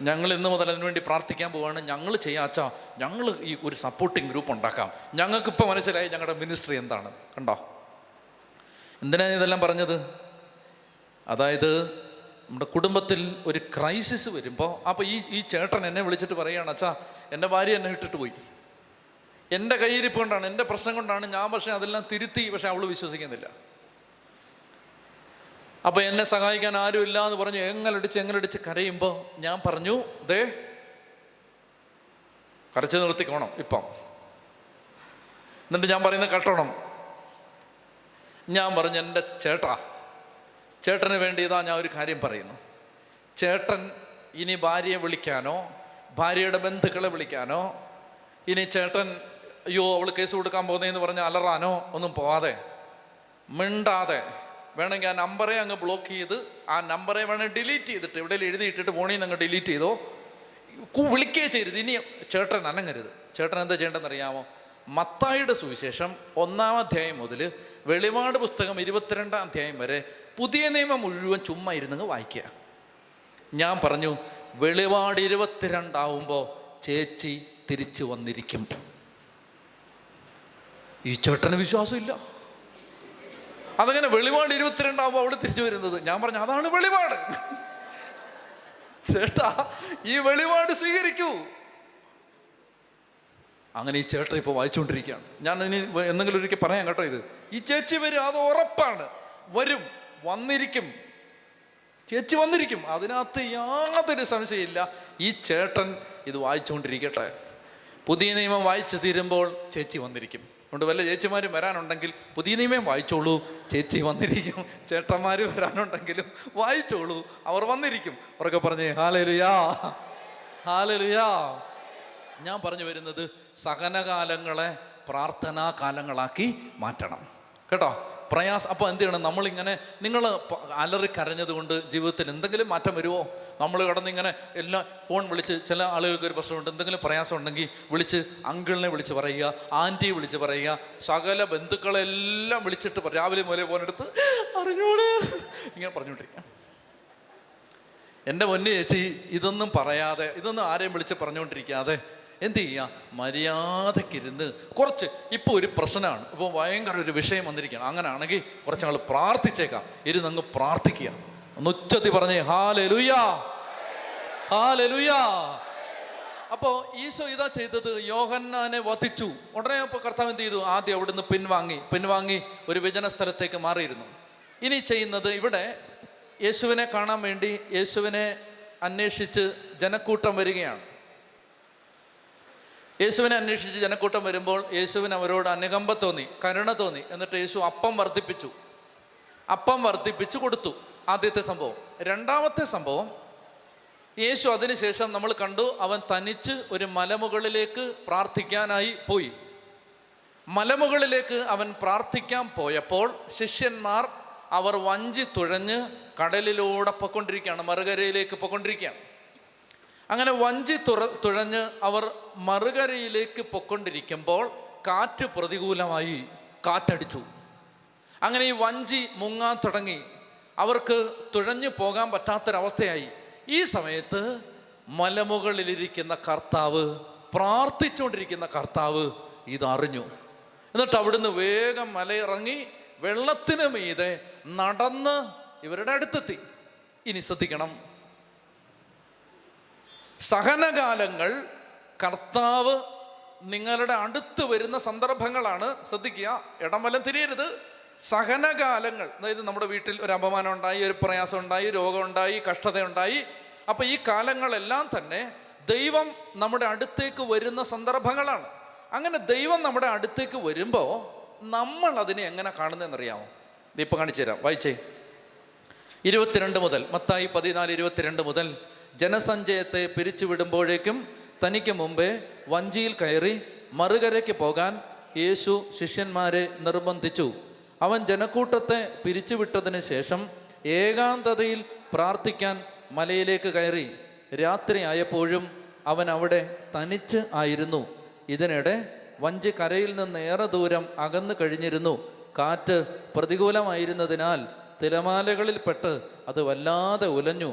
ഞങ്ങൾ ഇന്ന് മുതൽ അതിനുവേണ്ടി പ്രാർത്ഥിക്കാൻ പോവാണ്, ഞങ്ങൾ ചെയ്യാം അച്ഛാ, ഞങ്ങൾ ഈ ഒരു സപ്പോർട്ടിങ് ഗ്രൂപ്പ് ഉണ്ടാക്കാം. ഞങ്ങൾക്കിപ്പോൾ മനസ്സിലായി ഞങ്ങളുടെ മിനിസ്ട്രി എന്താണ്. കണ്ടോ എന്തിനാണ് ഇതെല്ലാം പറഞ്ഞത്? അതായത് നമ്മുടെ കുടുംബത്തിൽ ഒരു ക്രൈസിസ് വരുമ്പോൾ, അപ്പോൾ ഈ ചേട്ടൻ എന്നെ വിളിച്ചിട്ട് പറയുകയാണ്, അച്ഛാ എൻ്റെ ഭാര്യ എന്നെ ഇട്ടിട്ട് പോയി, എൻ്റെ കയ്യിരിപ്പ് കൊണ്ടാണ്, എൻ്റെ പ്രശ്നം കൊണ്ടാണ്, ഞാൻ പക്ഷേ അതെല്ലാം തിരുത്തി, പക്ഷെ അവൾ വിശ്വസിക്കുന്നില്ല. അപ്പോൾ എന്നെ സഹായിക്കാൻ ആരുമില്ല എന്ന് പറഞ്ഞ് എങ്ങലടിച്ച് കരയുമ്പോൾ ഞാൻ പറഞ്ഞു, ദേ കരച്ച് നിർത്തിക്കോണം ഇപ്പം. എന്നിട്ട് ഞാൻ പറയുന്നത് കേട്ടോണം. ഞാൻ പറഞ്ഞു, എൻ്റെ ചേട്ടാ ചേട്ടന് വേണ്ടി ഇതാ ഞാൻ ഒരു കാര്യം പറയുന്നു. ചേട്ടൻ ഇനി ഭാര്യയെ വിളിക്കാനോ ഭാര്യയുടെ ബന്ധുക്കളെ വിളിക്കാനോ ഇനി ചേട്ടൻ അയ്യോ അവൾ കേസ് കൊടുക്കാൻ പോകുന്നതെന്ന് പറഞ്ഞ് അലറാനോ ഒന്നും പോവാതെ മിണ്ടാതെ വേണമെങ്കിൽ ആ നമ്പറെ അങ്ങ് ബ്ലോക്ക് ചെയ്ത് ആ നമ്പറെ വേണമെങ്കിൽ ഡിലീറ്റ് ചെയ്തിട്ട് എവിടെയെങ്കിലും എഴുതിയിട്ടിട്ട് ഫോണിൽ നിന്ന് അങ്ങ് ഡിലീറ്റ് ചെയ്തോ, വിളിക്കുകയോ ചെയ്യരുത്. ഇനി ചേട്ടൻ അനങ്ങരുത്. ചേട്ടൻ എന്താ ചെയ്യേണ്ടതെന്ന് അറിയാമോ? മത്തായിയുടെ സുവിശേഷം 1-ാം അധ്യായം മുതൽ വെളിപാട് പുസ്തകം 22-ാം അധ്യായം വരെ പുതിയ നിയമം മുഴുവൻ ചുമ്മാ ഇരുന്നങ്ങ് വായിക്കുക. ഞാൻ പറഞ്ഞു വെളിപാട് 22 ആവുമ്പോൾ ചേച്ചി തിരിച്ചു വന്നിരിക്കും. ഈ ചേട്ടന് വിശ്വാസമില്ല. അതങ്ങനെ വെളിപാട് 22 ആവുമ്പോൾ അവള് തിരിച്ചു വരുന്നത്. ഞാൻ പറഞ്ഞു അതാണ് വെളിപാട്. ചേട്ടാ ഈ വെളിപാട് സ്വീകരിക്കൂ. അങ്ങനെ ഈ ചേട്ടൻ ഇപ്പോൾ വായിച്ചുകൊണ്ടിരിക്കുകയാണ്. ഞാൻ ഇനി എന്തെങ്കിലും ഒരിക്കൽ പറയാം കേട്ടോ. ഇത് ഈ ചേച്ചി വരും, അത് ഉറപ്പാണ്. വരും, വന്നിരിക്കും. ചേച്ചി വന്നിരിക്കും, അതിനകത്ത് യാതൊരു സംശയമില്ല. ഈ ചേട്ടൻ ഇത് വായിച്ചുകൊണ്ടിരിക്കട്ടെ. പുതിയ നിയമം വായിച്ചു തീരുമ്പോൾ ചേച്ചി വന്നിരിക്കും. അതുകൊണ്ട് വല്ല ചേച്ചിമാരും വരാനുണ്ടെങ്കിൽ പുതിയ നിയമം വായിച്ചോളൂ, ചേച്ചി വന്നിരിക്കും. ചേട്ടന്മാർ വരാനുണ്ടെങ്കിലും വായിച്ചോളൂ, അവർ വന്നിരിക്കും. അവരൊക്കെ പറഞ്ഞേ ഹല്ലേലൂയാ, ഹല്ലേലൂയാ. ഞാൻ പറഞ്ഞു വരുന്നത് സഹനകാലങ്ങളെ പ്രാർത്ഥനാ കാലങ്ങളാക്കി മാറ്റണം കേട്ടോ. പ്രയാസം അപ്പോൾ എന്ത് ചെയ്യണം? നമ്മളിങ്ങനെ നിങ്ങൾ അലറി കരഞ്ഞത് കൊണ്ട് ജീവിതത്തിൽ എന്തെങ്കിലും മാറ്റം വരുമോ? നമ്മൾ കിടന്നിങ്ങനെ എല്ലാം ഫോൺ വിളിച്ച്, ചില ആളുകൾക്ക് ഒരു പ്രശ്നമുണ്ട്, എന്തെങ്കിലും പ്രയാസം ഉണ്ടെങ്കിൽ വിളിച്ച് അങ്കിളിനെ വിളിച്ച് പറയുക, ആൻറ്റിയെ വിളിച്ച് പറയുക, സകല ബന്ധുക്കളെല്ലാം വിളിച്ചിട്ട് രാവിലെ മുതലേ ഫോണെടുത്ത് അറിഞ്ഞോട് ഇങ്ങനെ പറഞ്ഞുകൊണ്ടിരിക്കുക. എൻ്റെ പൊന്നു ചേച്ചി ഇതൊന്നും പറയാതെ, ഇതൊന്നും ആരെയും വിളിച്ച് പറഞ്ഞുകൊണ്ടിരിക്കാതെ എന്ത് ചെയ്യുക? മര്യാദക്കിരുന്ന് കുറച്ച്, ഇപ്പോൾ ഒരു പ്രശ്നമാണ്, ഇപ്പോൾ ഭയങ്കര ഒരു വിഷയം വന്നിരിക്കുകയാണ്, അങ്ങനെയാണെങ്കിൽ കുറച്ച് നാൾ പ്രാർത്ഥിച്ചേക്കാം. ഇരുന്നങ്ങ് പ്രാർത്ഥിക്കുക. ഒന്ന് ഉച്ചത്തി പറഞ്ഞേ ഹല്ലേലൂയാ, ഹല്ലേലൂയാ. അപ്പോൾ ഈശോ ഇതാ ചെയ്തത്, യോഹന്നാനെ വധിച്ചു. ഉടനെ അപ്പോൾ കർത്താവ് എന്ത് ചെയ്തു? ആദ്യം അവിടുന്ന് പിൻവാങ്ങി ഒരു വിജന സ്ഥലത്തേക്ക് മാറിയിരുന്നു. ഇനി ചെയ്യുന്നത്, ഇവിടെ യേശുവിനെ കാണാൻ വേണ്ടി യേശുവിനെ അന്വേഷിച്ച് ജനക്കൂട്ടം വരികയാണ്. യേശുവിനെ അന്വേഷിച്ച് ജനക്കൂട്ടം വരുമ്പോൾ യേശുവിന് അവരോട് അനുകമ്പ തോന്നി, കരുണ തോന്നി. എന്നിട്ട് യേശു അപ്പം വർദ്ധിപ്പിച്ചു കൊടുത്തു. ആദ്യത്തെ സംഭവം. രണ്ടാമത്തെ സംഭവം, യേശു അതിനുശേഷം നമ്മൾ കണ്ടു, അവൻ തനിച്ച് ഒരു മലമുകളിലേക്ക് പ്രാർത്ഥിക്കാനായി പോയി. മലമുകളിലേക്ക് അവൻ പ്രാർത്ഥിക്കാൻ പോയപ്പോൾ ശിഷ്യന്മാർ അവർ വഞ്ചി തുഴഞ്ഞ് കടലിലൂടെ പൊയ്ക്കൊണ്ടിരിക്കുകയാണ്, മറുകരയിലേക്ക് പൊയ്ക്കൊണ്ടിരിക്കുകയാണ്. അങ്ങനെ വഞ്ചി തുഴഞ്ഞ് അവർ മറുകരയിലേക്ക് പൊയ്ക്കൊണ്ടിരിക്കുമ്പോൾ കാറ്റ് പ്രതികൂലമായി, കാറ്റടിച്ചു. അങ്ങനെ ഈ വഞ്ചി മുങ്ങാൻ തുടങ്ങി. അവർക്ക് തുഴഞ്ഞു പോകാൻ പറ്റാത്തൊരവസ്ഥയായി. ഈ സമയത്ത് മലമുകളിലിരിക്കുന്ന കർത്താവ്, പ്രാർത്ഥിച്ചുകൊണ്ടിരിക്കുന്ന കർത്താവ് ഇതറിഞ്ഞു. എന്നിട്ട് അവിടുന്ന് വേഗം മലയിറങ്ങി വെള്ളത്തിന് മീതെ നടന്ന് ഇവരുടെ അടുത്തെത്തി. ഇനി ശ്രദ്ധിക്കണം, സഹനകാലങ്ങൾ കർത്താവ് നിങ്ങളുടെ അടുത്ത് വരുന്ന സന്ദർഭങ്ങളാണ്. ശ്രദ്ധിക്കുക, ഇടം വലം തിരിയരുത്. സഹനകാലങ്ങൾ, അതായത് നമ്മുടെ വീട്ടിൽ ഒരു അപമാനം ഉണ്ടായി, ഒരു പ്രയാസം ഉണ്ടായി, രോഗം ഉണ്ടായി, കഷ്ടതയുണ്ടായി. അപ്പം ഈ കാലങ്ങളെല്ലാം തന്നെ ദൈവം നമ്മുടെ അടുത്തേക്ക് വരുന്ന സന്ദർഭങ്ങളാണ്. അങ്ങനെ ദൈവം നമ്മുടെ അടുത്തേക്ക് വരുമ്പോൾ നമ്മൾ അതിനെ എങ്ങനെ കാണുന്നതെന്നറിയാമോ? ഇപ്പം കാണിച്ചു തരാം, വായിച്ചേ. 22 മുതൽ, മത്തായി 14:22 മുതൽ, ജനസഞ്ചയത്തെ പിരിച്ചുവിടുമ്പോഴേക്കും തനിക്ക് മുമ്പേ വഞ്ചിയിൽ കയറി മറുകരയ്ക്ക് പോകാൻ യേശു ശിഷ്യന്മാരെ നിർബന്ധിച്ചു. അവൻ ജനക്കൂട്ടത്തെ പിരിച്ചുവിട്ടതിന് ശേഷം ഏകാന്തതയിൽ പ്രാർത്ഥിക്കാൻ മലയിലേക്ക് കയറി. രാത്രി ആയപ്പോഴും അവൻ അവിടെ തനിച്ച് ആയിരുന്നു. ഇതിനിടെ വഞ്ചി കരയിൽ നിന്ന് ഏറെ ദൂരം അകന്നു കഴിഞ്ഞിരുന്നു. കാറ്റ് പ്രതികൂലമായിരുന്നതിനാൽ തിരമാലകളിൽപ്പെട്ട് അത് വല്ലാതെ ഉലഞ്ഞു.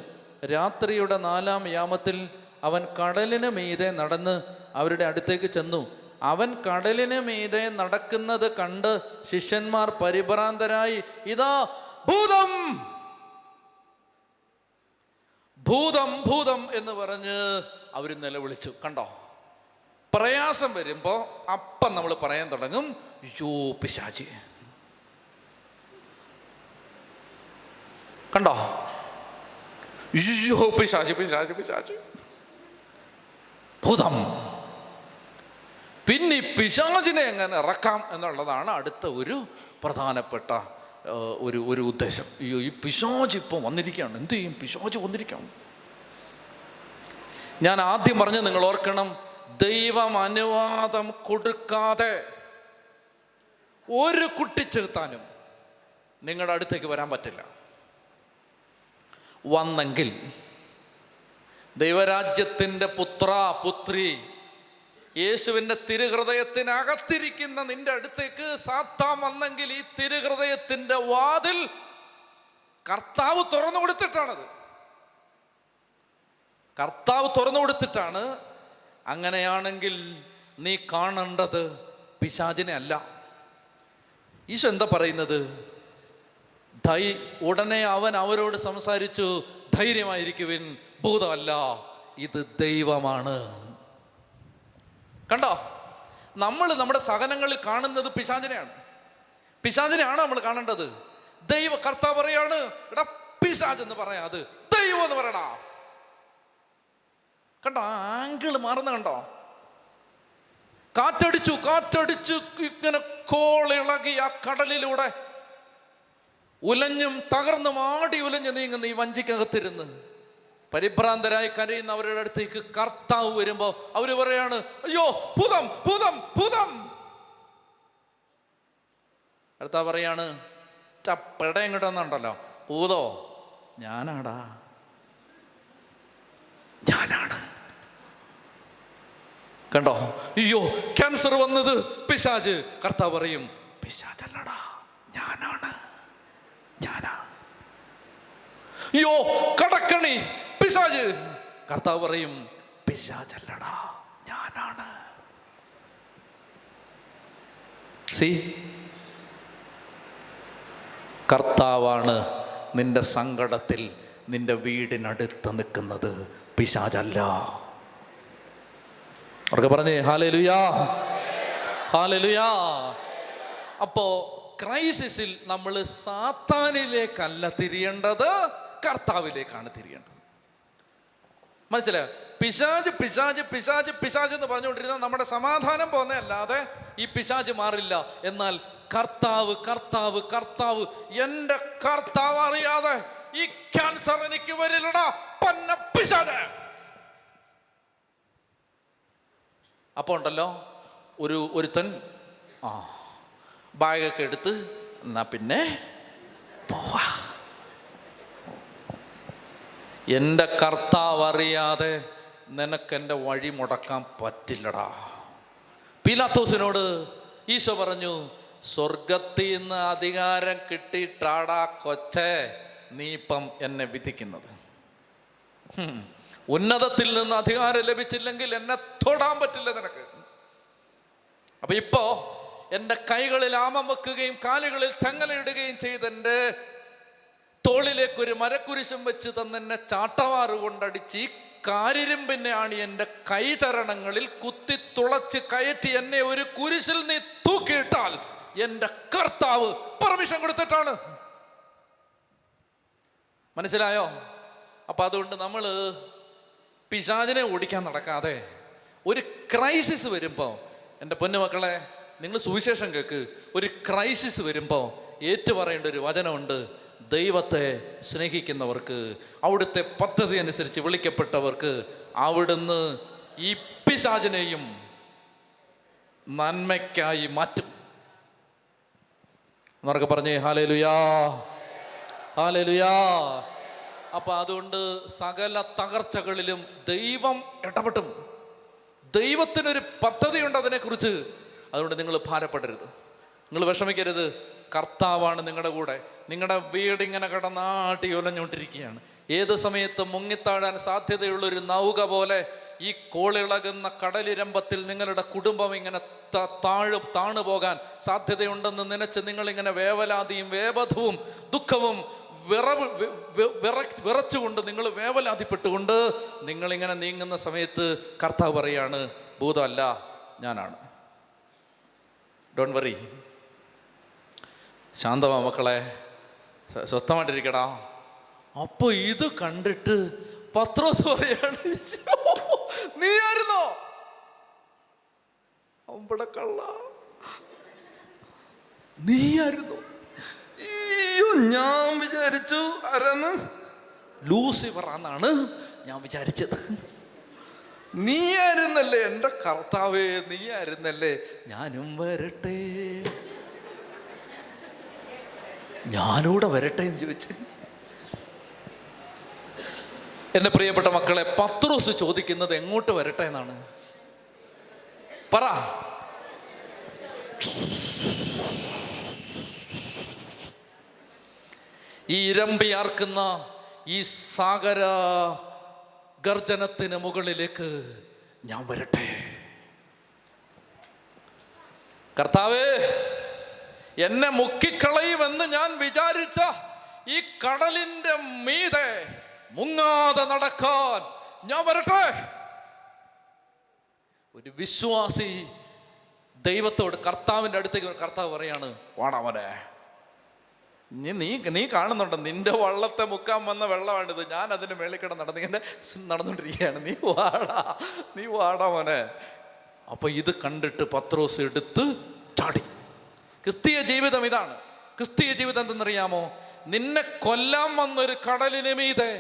രാത്രിയുടെ 4-ാം യാമത്തിൽ അവൻ കടലിന് മീതെ നടന്ന് അവരുടെ അടുത്തേക്ക് ചെന്നു. അവൻ കടലിന് മീതെ നടക്കുന്നത് കണ്ട് ശിഷ്യന്മാർ പരിഭ്രാന്തരായി, ഇതാ ഭൂതം, ഭൂതം, ഭൂതം എന്ന് പറഞ്ഞ് അവർ നിലവിളിച്ചു. കണ്ടോ? പ്രയാസം വരുമ്പോ അപ്പം നമ്മൾ പറയാൻ തുടങ്ങും, യോ പിശാചി. കണ്ടോ? യോ പിശാചി, പിശാചി, പിശാചി, ഭൂതം. പിന്നെ പിശാചിനെ എങ്ങനെ ഇറക്കാം എന്നുള്ളതാണ് അടുത്ത ഒരു പ്രധാനപ്പെട്ട ഒരു ഉദ്ദേശം. ഈ പിശാച് ഇപ്പം വന്നിരിക്കുകയാണ്, എന്ത് ചെയ്യും, പിശാച് വന്നിരിക്കുകയാണ്. ഞാൻ ആദ്യം പറഞ്ഞ് നിങ്ങൾ ഓർക്കണം, ദൈവം അനുവാദം കൊടുക്കാതെ ഒരു കുട്ടിച്ചെറുത്താനും നിങ്ങളുടെ അടുത്തേക്ക് വരാൻ പറ്റില്ല. വന്നെങ്കിൽ ദൈവരാജ്യത്തിൻ്റെ പുത്ര പുത്രി യേശുവിൻ്റെ തിരുഹൃദയത്തിനകത്തിരിക്കുന്ന നിന്റെ അടുത്തേക്ക് സാത്താൻ വന്നെങ്കിൽ ഈ തിരുഹൃദയത്തിൻ്റെ വാതിൽ കർത്താവ് തുറന്നു കൊടുത്തിട്ടാണത്. കർത്താവ് തുറന്നു കൊടുത്തിട്ടാണ്. അങ്ങനെയാണെങ്കിൽ നീ കാണേണ്ടത് പിശാചിനെ അല്ല. ഈശോ എന്താ പറയുന്നത്? ഉടനെ അവൻ അവരോട് സംസാരിച്ചു, ധൈര്യമായിരിക്കുവിൻ, ഭൂതമല്ല, ഇത് ദൈവമാണ്. കണ്ടോ, നമ്മൾ നമ്മുടെ സഹനങ്ങളിൽ കാണുന്നത് പിശാചിനെയാണ്. പിശാചിനെയാണ് നമ്മൾ കാണേണ്ടത്. കർത്താവ് പറയാണ്, എടാ പിശാച് എന്ന് പറയാ, അത് ദൈവം എന്ന് പറയടാ. കണ്ടോ, ആംഗിൾ മാറുന്ന കണ്ടോ? കാറ്റടിച്ചു ഇങ്ങനെ കോളിളകി ആ കടലിലൂടെ ഉലഞ്ഞും തകർന്നും ആടി ഉലഞ്ഞു നീങ്ങുന്ന ഈ വഞ്ചിക്കകത്തിരുന്ന് പരിഭ്രാന്തരായി കരയുന്ന അവരുടെ അടുത്തേക്ക് കർത്താവ് വരുമ്പോ അവര് പറയാണ്, അയ്യോ ഭൂതം ഭൂതം ഭൂതം. കർത്താവ് പറയാണ്, പെടയും കിട്ടുന്നുണ്ടല്ലോ, ഭൂതോ ഞാനാടാ, ഞാനാണ്. കണ്ടോ, അയ്യോ ക്യാൻസർ വന്നത് പിശാച്. കർത്താവ് പറയും, പിശാചല്ലടാ, ഞാനാണ്, ഞാനാ. അയ്യോ കടക്കണി പിശാച്. കർത്താവ് പറയും, പിശാചല്ലടാ, ഞാനാണ്. കർത്താവാണ് നിന്റെ സങ്കടത്തിൽ നിന്റെ വീടിനടുത്ത് നിൽക്കുന്നത്, പിശാചല്ല. അവർക്ക് പറഞ്ഞേ ഹല്ലേലൂയാ, ഹല്ലേലൂയാ. അപ്പോ ക്രൈസിസിൽ നമ്മൾ സാത്താനിലേക്കല്ല തിരിയേണ്ടത്, കർത്താവിലേക്കാണ് തിരിയേണ്ടത്. മനസ്സിലായോ? പിശാച് പിശാച് പിശാച് പിശാച് എന്ന് പറഞ്ഞുകൊണ്ടിരുന്ന നമ്മുടെ സമാധാനം പോന്നല്ലാതെ ഈ പിശാച് മാറില്ല. എന്നാൽ കർത്താവ് കർത്താവ് കർത്താവ്, എൻ്റെ കർത്താവ് അറിയാതെ ഈ ക്യാൻസർ എനിക്ക് വരില്ലടാ പന്ന പിശാച്. അപ്പൊ ഉണ്ടല്ലോ ഒരുത്തൻ ബാഗൊക്കെ എടുത്ത് എന്നാ പിന്നെ പോവാ. എൻ്റെ കർത്താവ് അറിയാതെ നിനക്കെൻ്റെ വഴി മുടക്കാൻ പറ്റില്ലടാ. പീലാത്തോസിനോട് ഈശോ പറഞ്ഞു, സ്വർഗത്തിൽ നിന്ന് അധികാരം കിട്ടിയിട്ടാടാ കൊച്ചേ നീ ഇപ്പം എന്നെ വിധിക്കുന്നത്. ഉന്നതത്തിൽ നിന്ന് അധികാരം ലഭിച്ചില്ലെങ്കിൽ എന്നെ തൊടാൻ പറ്റില്ല നിനക്ക്. അപ്പൊ ഇപ്പോ എൻ്റെ കൈകളിൽ ആമം വെക്കുകയും കാലുകളിൽ ചങ്ങലയിടുകയും ചെയ്തെൻ്റെ തോളിലേക്കൊരു മരക്കുരിശും വെച്ച് തന്നെ ചാട്ടവാറ് കൊണ്ടടിച്ച് ഈ കാരിരുമ്പിനെയാണ് എൻ്റെ കൈചരണങ്ങളിൽ കുത്തി തുളച്ച് കയറ്റി എന്നെ ഒരു കുരിശിൽ നീ തൂക്കിയിട്ടാൽ എൻ്റെ കർത്താവ് പെർമിഷൻ കൊടുത്തിട്ടാണ്. മനസ്സിലായോ? അപ്പൊ അതുകൊണ്ട് നമ്മള് പിശാചിനെ ഓടിക്കാൻ നടക്കാതെ ഒരു ക്രൈസിസ് വരുമ്പോൾ, എൻ്റെ പൊന്നുമക്കളെ നിങ്ങൾ സുവിശേഷം കേൾക്ക്, ഒരു ക്രൈസിസ് വരുമ്പോൾ ഏറ്റുപറയേണ്ട ഒരു വചനമുണ്ട്. ദൈവത്തെ സ്നേഹിക്കുന്നവർക്ക്, അവിടുത്തെ പദ്ധതി അനുസരിച്ച് വിളിക്കപ്പെട്ടവർക്ക് അവിടുന്ന് ഈ പിശാചിനെയും നന്മയ്ക്കായി മാറ്റും എന്നൊക്കെ പറഞ്ഞേ ഹല്ലേലൂയാ, ഹല്ലേലൂയാ. അപ്പൊ അതുകൊണ്ട് സകല തകർച്ചകളിലും ദൈവം ഇടപെട്ടും. ദൈവത്തിനൊരു പദ്ധതിയുണ്ട് അതിനെക്കുറിച്ച്. അതുകൊണ്ട് നിങ്ങൾ ഭാരപ്പെടരുത്, നിങ്ങൾ വിഷമിക്കരുത്. കർത്താവാണ് നിങ്ങളുടെ കൂടെ. നിങ്ങളുടെ വീടിങ്ങനെ കിടന്നാട്ടി ഒലഞ്ഞുകൊണ്ടിരിക്കുകയാണ്. ഏത് സമയത്ത് മുങ്ങിത്താഴാൻ സാധ്യതയുള്ളൊരു നൗക പോലെ ഈ കോളിളകുന്ന കടലിരമ്പത്തിൽ നിങ്ങളുടെ കുടുംബം ഇങ്ങനെ താണു പോകാൻ സാധ്യതയുണ്ടെന്ന് നനച്ച് നിങ്ങളിങ്ങനെ വേവലാതിയും വേബധവും ദുഃഖവും വിറച്ചുകൊണ്ട് നിങ്ങൾ വേവലാതിപ്പെട്ടുകൊണ്ട് നിങ്ങളിങ്ങനെ നീങ്ങുന്ന സമയത്ത് കർത്താവ് പറയാണ്, ഭൂതമല്ല, ഞാനാണ്. ഡോണ്ട് വറി, ശാന്തമാ മക്കളെ, സ്വസ്ഥമായിട്ടിരിക്കടാ. അപ്പൊ ഇത് കണ്ടിട്ട് പത്രോസ് പറയാണ്, നീയായിരുന്നോ അമ്പടക്കള്ള, നീയായിരുന്നു, അയ്യോ, ഞാൻ വിചാരിച്ചു ആരാന്ന്, ലൂസിഫർ ആണെന്നാണ് ഞാൻ വിചാരിച്ചത്. നീയായിരുന്നല്ലേ എൻ്റെ കർത്താവേ, നീയായിരുന്നല്ലേ, ഞാനും വരട്ടെ, ഞാനൂടെ വരട്ടെ എന്ന് ചോദിച്ചു. എൻ്റെ പ്രിയപ്പെട്ട മക്കളെ, പത്രോസ് ചോദിക്കുന്നത് എങ്ങോട്ട് വരട്ടെ എന്നാണ്. പറ. ഈ ഇരമ്പിയാർക്കുന്ന ഈ സാഗര ഗർജനത്തിന് മുകളിലേക്ക് ഞാൻ വരട്ടെ. കർത്താവേ, എന്നെ മുക്കിക്കളയുമെന്ന് ഞാൻ വിചാരിച്ച ഈ കടലിന്റെ മീതെ മുങ്ങാതെ നടക്കാൻ ഞാൻ വരട്ടെ. ഒരു വിശ്വാസി ദൈവത്തോട്, കർത്താവിൻ്റെ അടുത്തേക്ക് കർത്താവ് പറയാണ്, വാടാമനെ, നീ കാണുന്നുണ്ടോ, നിന്റെ വള്ളത്തെ മുക്കാൻ വന്ന വെള്ളമാണിത്, ഞാൻ അതിന് മേളിക്കട നടന്നുകൊണ്ടിരിക്കുകയാണ്, നീ വാടാ മോനെ. അപ്പൊ ഇത് കണ്ടിട്ട് പത്രോസ് എടുത്ത് ചാടി. ക്രിസ്തീയ ജീവിതം ഇതാണ്. ക്രിസ്തീയ ജീവിതം എന്തെന്നറിയാമോ? നിന്നെ കൊല്ലാൻ വന്നൊരു കടലിന് മീതെ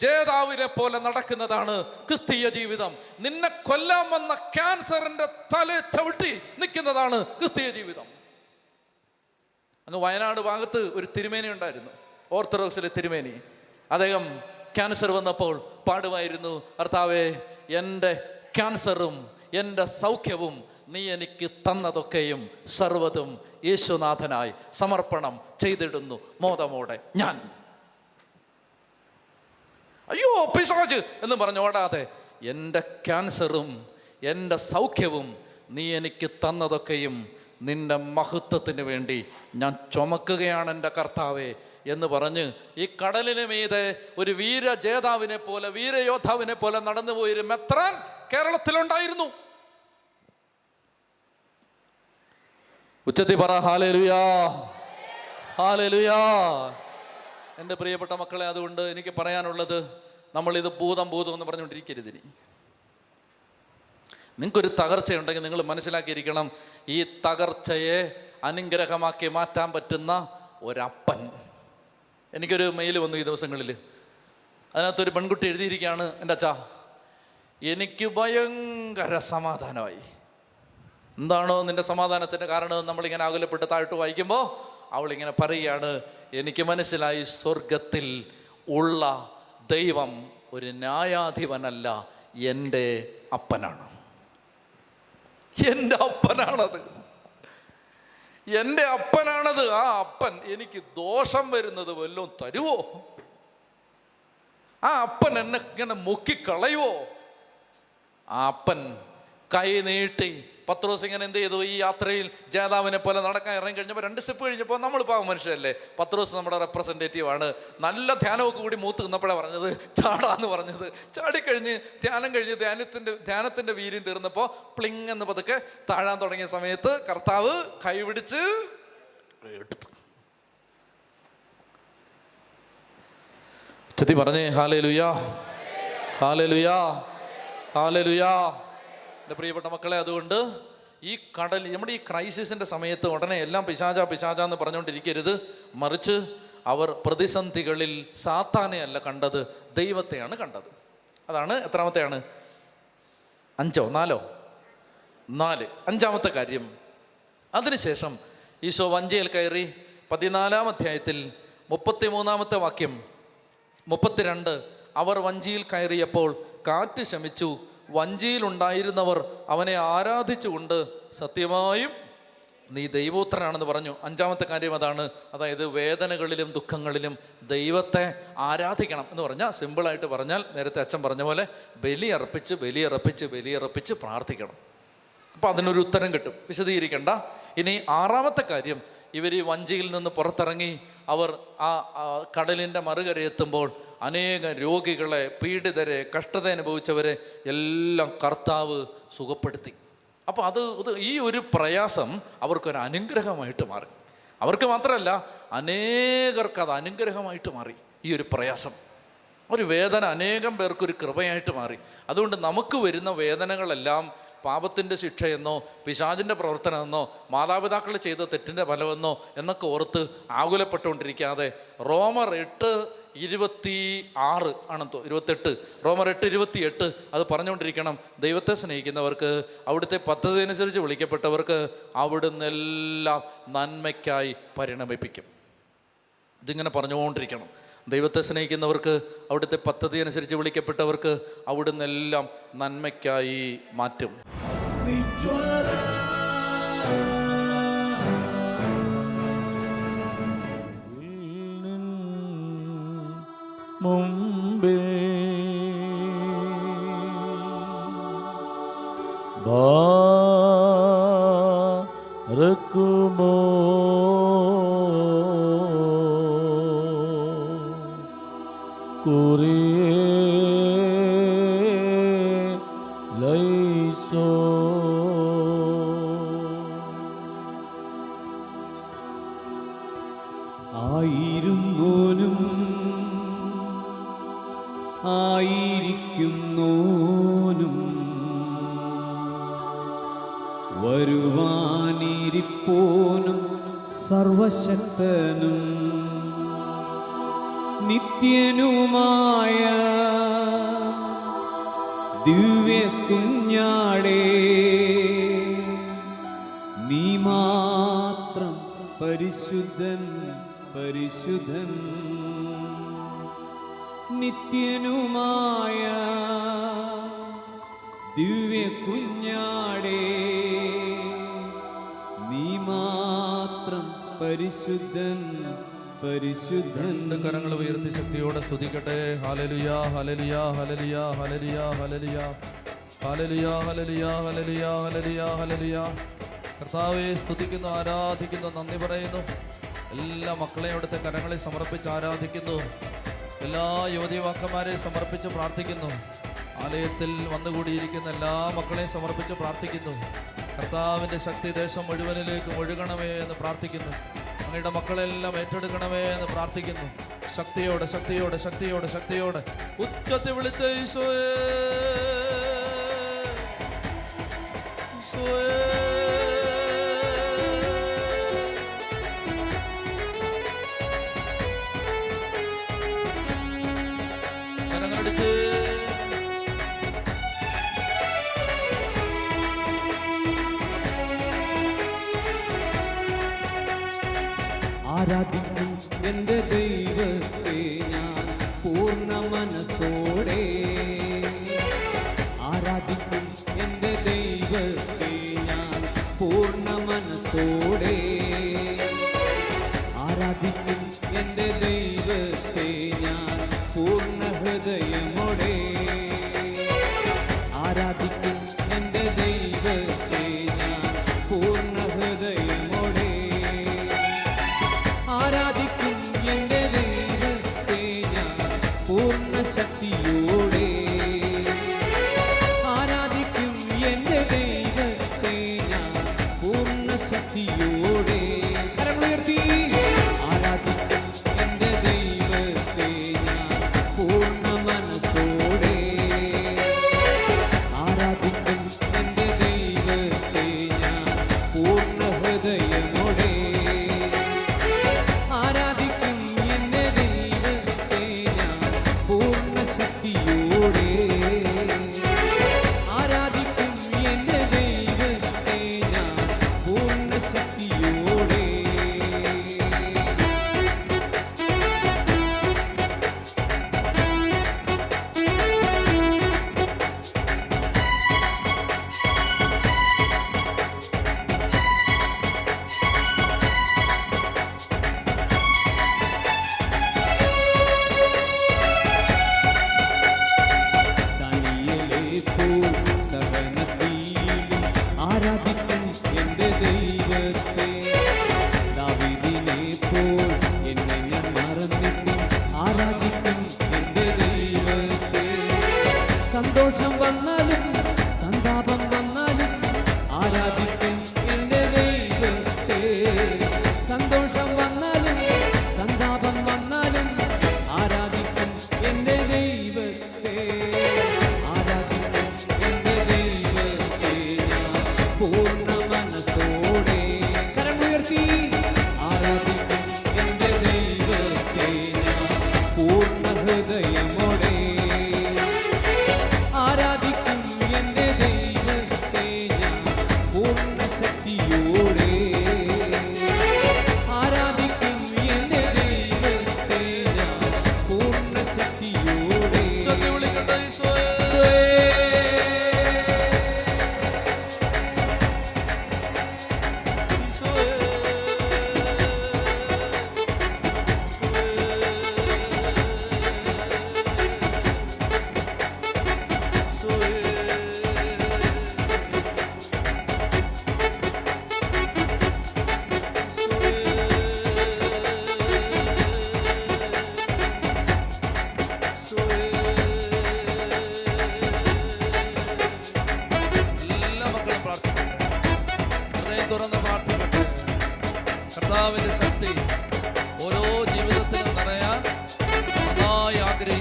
ജേതാവിനെ പോലെ നടക്കുന്നതാണ് ക്രിസ്തീയ ജീവിതം. നിന്നെ കൊല്ലാൻ വന്ന ക്യാൻസറിന്റെ തല ചവിട്ടി നിൽക്കുന്നതാണ് ക്രിസ്തീയ ജീവിതം. അങ്ങ് വയനാട് ഭാഗത്ത് ഒരു തിരുമേനി ഉണ്ടായിരുന്നു, ഓർത്തഡോക്സിലെ തിരുമേനി. അദ്ദേഹം ക്യാൻസർ വന്നപ്പോൾ പാടുമായിരുന്നു, കർത്താവേ, എൻ്റെ ക്യാൻസറും എൻ്റെ സൗഖ്യവും നീ എനിക്ക് തന്നതൊക്കെയും സർവ്വതും യേശുനാഥനായി സമർപ്പണം ചെയ്തിടുന്നു മോദമോടെ ഞാൻ. അയ്യോ പിശാച് എന്ന് പറഞ്ഞ് ഓടാതെ, എൻ്റെ ക്യാൻസറും എൻ്റെ സൗഖ്യവും നീ എനിക്ക് തന്നതൊക്കെയും നിന്റെ മഹത്വത്തിന് വേണ്ടി ഞാൻ ചുമക്കുകയാണ് എൻ്റെ കർത്താവേ എന്ന് പറഞ്ഞ് ഈ കടലിന് മീതെ ഒരു വീരജേതാവിനെ പോലെ, വീരയോദ്ധാവിനെ പോലെ നടന്നുപോയൊരു മെത്രാൻ കേരളത്തിലുണ്ടായിരുന്നു. ഉച്ചത്തി പറ ഹല്ലേലൂയാ, ഹല്ലേലൂയാ. എൻ്റെ പ്രിയപ്പെട്ട മക്കളെ, അതുകൊണ്ട് എനിക്ക് പറയാനുള്ളത്, നമ്മളിത് ഭൂതം എന്ന് പറഞ്ഞുകൊണ്ടിരിക്കരുത്. നിങ്ങൾക്കൊരു തകർച്ചയുണ്ടെങ്കിൽ നിങ്ങൾ മനസ്സിലാക്കിയിരിക്കണം, ഈ തകർച്ചയെ അനുഗ്രഹമാക്കി മാറ്റാൻ പറ്റുന്ന ഒരപ്പൻ. എനിക്കൊരു മെയിൽ വന്നു ഈ ദിവസങ്ങളിൽ. അതിനകത്തൊരു പെൺകുട്ടി എഴുതിയിരിക്കുകയാണ്, എൻ്റെ അച്ഛാ, എനിക്ക് ഭയങ്കര സമാധാനമായി. എന്താണോ നിന്റെ സമാധാനത്തിൻ്റെ കാരണം നമ്മളിങ്ങനെ അകലപ്പെട്ട് താഴ്ത്തു വായിക്കുമ്പോൾ അവളിങ്ങനെ പറയുകയാണ്, എനിക്ക് മനസ്സിലായി, സ്വർഗത്തിൽ ഉള്ള ദൈവം ഒരു ന്യായാധിപനല്ല, എൻ്റെ അപ്പനാണ്. എൻ്റെ അപ്പനാണത്, എൻ്റെ അപ്പനാണത്. ആ അപ്പൻ എനിക്ക് ദോഷം വരുന്നത് വല്ലതും തരുവോ? ആ അപ്പൻ എന്നെ ഇങ്ങനെ മുക്കിക്കളയുവോ? ആ അപ്പൻ കൈ നീട്ടി. പത്രോസ് ഇങ്ങനെ എന്ത് ചെയ്തു? ഈ യാത്രയിൽ ജേതാവിനെ പോലെ നടക്കാൻ ഇറങ്ങി കഴിഞ്ഞപ്പോൾ 2 സ്റ്റെപ്പ് കഴിഞ്ഞപ്പോൾ, നമ്മൾ പാവം മനുഷ്യരല്ലേ, പത്രോസ് നമ്മുടെ റെപ്രസെൻറ്റേറ്റീവ് ആണ്, നല്ല ധ്യാനമൊക്കെ കൂടി മൂത്ത് നിന്നപ്പോഴാണ് പറഞ്ഞത് ചാടാന്ന് പറഞ്ഞത്. ചാടിക്കഴിഞ്ഞ് ധ്യാനം കഴിഞ്ഞ് ധ്യാനത്തിൻ്റെ വീര്യം തീർന്നപ്പോൾ പ്ലിങ് എന്ന് പതുക്കെ താഴാൻ തുടങ്ങിയ സമയത്ത് കർത്താവ് കൈപിടിച്ച് എടുത്തു. ചെത്തി പറഞ്ഞേ ഹല്ലേലൂയാ, ഹല്ലേലൂയാ, ഹല്ലേലൂയാ. എൻ്റെ പ്രിയപ്പെട്ട മക്കളെ, അതുകൊണ്ട് ഈ കടൽ, നമ്മുടെ ഈ ക്രൈസിസിൻ്റെ സമയത്ത് ഉടനെ എല്ലാം പിശാചാന്ന് പറഞ്ഞുകൊണ്ടിരിക്കരുത്. മറിച്ച് അവർ പ്രതിസന്ധികളിൽ സാത്താനെ അല്ല കണ്ടത്, ദൈവത്തെയാണ് കണ്ടത്. അതാണ് എത്രാമത്തെയാണ്? 5 4 5ാമത്തെ കാര്യം. അതിനുശേഷം ഈശോ വഞ്ചിയിൽ കയറി 14-ാം അധ്യായത്തിൽ 33-ാമത്തെ വാക്യം, 32, അവർ വഞ്ചിയിൽ കയറിയപ്പോൾ കാറ്റ് ശമിച്ചു, വഞ്ചിയിലുണ്ടായിരുന്നവർ അവനെ ആരാധിച്ചുകൊണ്ട് സത്യമായും നീ ദൈവോത്രനാണെന്ന് പറഞ്ഞു. 5ാമത്തെ കാര്യം അതാണ്. അതായത് വേദനകളിലും ദുഃഖങ്ങളിലും ദൈവത്തെ ആരാധിക്കണം എന്ന് പറഞ്ഞാൽ, സിമ്പിളായിട്ട് പറഞ്ഞാൽ, നേരത്തെ അച്ഛൻ പറഞ്ഞ പോലെ ബലിയർപ്പിച്ച് പ്രാർത്ഥിക്കണം. അപ്പോൾ അതിനൊരു ഉത്തരം കിട്ടും. വിശദീകരിക്കണ്ട. ഇനി 6ാമത്തെ കാര്യം, ഇവർ ഈ വഞ്ചിയിൽ നിന്ന് പുറത്തിറങ്ങി അവർ ആ കടലിൻ്റെ മറുകരയെത്തുമ്പോൾ അനേക രോഗികളെ, പീഡിതരെ, കഷ്ടത അനുഭവിച്ചവരെ എല്ലാം കർത്താവ് സുഖപ്പെടുത്തി. അപ്പോൾ അത് ഈ ഒരു പ്രയാസം അവർക്കൊരു അനുഗ്രഹമായിട്ട് മാറി. അവർക്ക് മാത്രമല്ല, അനേകർക്ക് അത് അനുഗ്രഹമായിട്ട് മാറി. ഈ ഒരു പ്രയാസം, ഒരു വേദന അനേകം പേർക്കൊരു കൃപയായിട്ട് മാറി. അതുകൊണ്ട് നമുക്ക് വരുന്ന വേദനകളെല്ലാം പാപത്തിൻ്റെ ശിക്ഷയെന്നോ പിശാചിൻ്റെ പ്രവർത്തനമെന്നോ മാതാപിതാക്കൾ ചെയ്ത തെറ്റിൻ്റെ ഫലമെന്നോ എന്നൊക്കെ ഓർത്ത് ആകുലപ്പെട്ടുകൊണ്ടിരിക്കാതെ റോമർ 8:26 ആണെന്ന് 28 റോമർ 8:28 അത് പറഞ്ഞുകൊണ്ടിരിക്കണം. ദൈവത്തെ സ്നേഹിക്കുന്നവർക്ക് അവിടുത്തെ പദ്ധതി അനുസരിച്ച് വിളിക്കപ്പെട്ടവർക്ക് അവിടുന്ന് എല്ലാം നന്മയ്ക്കായി പരിണമിപ്പിക്കും. ഇതിങ്ങനെ പറഞ്ഞുകൊണ്ടിരിക്കണം. ദൈവത്തെ സ്നേഹിക്കുന്നവർക്ക് അവിടുത്തെ പദ്ധതി അനുസരിച്ച് വിളിക്കപ്പെട്ടവർക്ക് അവിടുന്ന് എല്ലാം നന്മയ്ക്കായി മാറ്റും.
മുമ്പേ ബാറക്കുമോ ലൈസോ
ആയിരുന്നോനും ആയിരിക്കുന്നോനും വരുവാനിരിപ്പോനും സർവശക്തനും നിത്യനുമായ ദിവ്യ കുഞ്ഞാടേ, നീ മാത്രം പരിശുദ്ധൻ പരിശുദ്ധൻ. നിത്യനുമായ ദിവ്യ കുഞ്ഞാടേ, നീ മാത്രം പരിശുദ്ധൻ പരിശുദ്ധൻ.
കരങ്ങൾ ഉയർത്തി ശക്തിയോടെ സ്തുതിക്കട്ടെ. Hallelujah hallelujah hallelujah hallelujah hallelujah hallelujah hallelujah hallelujah hallelujah hallelujah. കർത്താവെ സ്തുതിക്കുന്നു, ആരാധിക്കുന്നു, നന്ദി പറയുന്നു. എല്ലാ മക്കളെയും അവിടുത്തെ കരങ്ങളിൽ സമർപ്പിച്ച് ആരാധിക്കുന്നു. എല്ലാ യുവതിവാക്കന്മാരെ സമർപ്പിച്ച് പ്രാർത്ഥിക്കുന്നു. ആലയത്തിൽ വന്നുകൂടിയിരിക്കുന്ന എല്ലാ മക്കളെയും സമർപ്പിച്ച് പ്രാർത്ഥിക്കുന്നു. കർത്താവിൻ്റെ ശക്തി ദേശം മുഴുവനിലേക്ക് ഒഴുകണമേ എന്ന് പ്രാർത്ഥിക്കുന്നു. അങ്ങയുടെ മക്കളെല്ലാം ഏറ്റെടുക്കണമേ എന്ന് പ്രാർത്ഥിക്കുന്നു. ശക്തിയോടെ ശക്തിയോടെ ശക്തിയോടെ ശക്തിയോടെ ഉച്ചത്തിൽ വിളിച്ച ഈശോയേ, ഈശോയേ. കരങ്ങളടിച്ച്
ആരാധിക്കും എൻ്റെ ദൈവത്തെ ഞാൻ പൂർണ്ണ മനസ്സോടെ. ആരാധിക്കും എൻ്റെ ദൈവത്തെ ഞാൻ പൂർണ്ണ മനസ്സോടെ. ആരാധിക്കും എൻ്റെ ദൈവത്തെ ഞാൻ പൂർണ്ണ ഹൃദയമോടെ. ആരാധിക്കും എൻ്റെ ദൈവത്തെ ഞാൻ പൂർണ്ണ ഹൃദയമോടെ. ആരാധിക്കും എൻ്റെ ദൈവത്തെ ഞാൻ പൂർണ്ണ ശക്തിയോടെ. ആരാധിക്കും എൻ്റെ ദൈവത്തെ ഞാൻ പൂർണ്ണ ശക്തിയോടെ. കരമുയർത്തി ആരാധിക്കും എൻ്റെ ദൈവത്തെ ഞാൻ പൂർണ്ണ മനസ്സോടെ. ആരാധിക്കും എൻ്റെ ദൈവത്തെ ഞാൻ പൂർണ്ണ ഹൃദയമോടെ. ആരാധിക്കും എൻ്റെ ദൈവത്തെ ഞാൻ പൂർണ്ണ ശക്തിയോടെ. ആരാധിക്കും എൻ്റെ ദൈവത്തെ ഞാൻ പൂർണ്ണ ശക്തിയോടെ. ദാനിയേലേപ്പോൾ സഹനത്തിലും ആരാധിക്കും എൻ്റെ ദൈവത്തെ. ദാവീദിനെപ്പോൾ എന്നെ ഞാൻ മറന്നിട്ടും ആരാധിക്കും എൻ്റെ ദൈവത്തെ. സന്തോഷം വന്നാലും സന്താപം വന്നാലും ആരാധിക്കും എൻ്റെ ദൈവത്തെ. സന്തോഷം വന്നാലും സന്താപം വന്നാലും ആരാധിക്കും എൻ്റെ ദൈവത്തെ. ആരാധിക്കും എൻ്റെ ദൈവത്തെ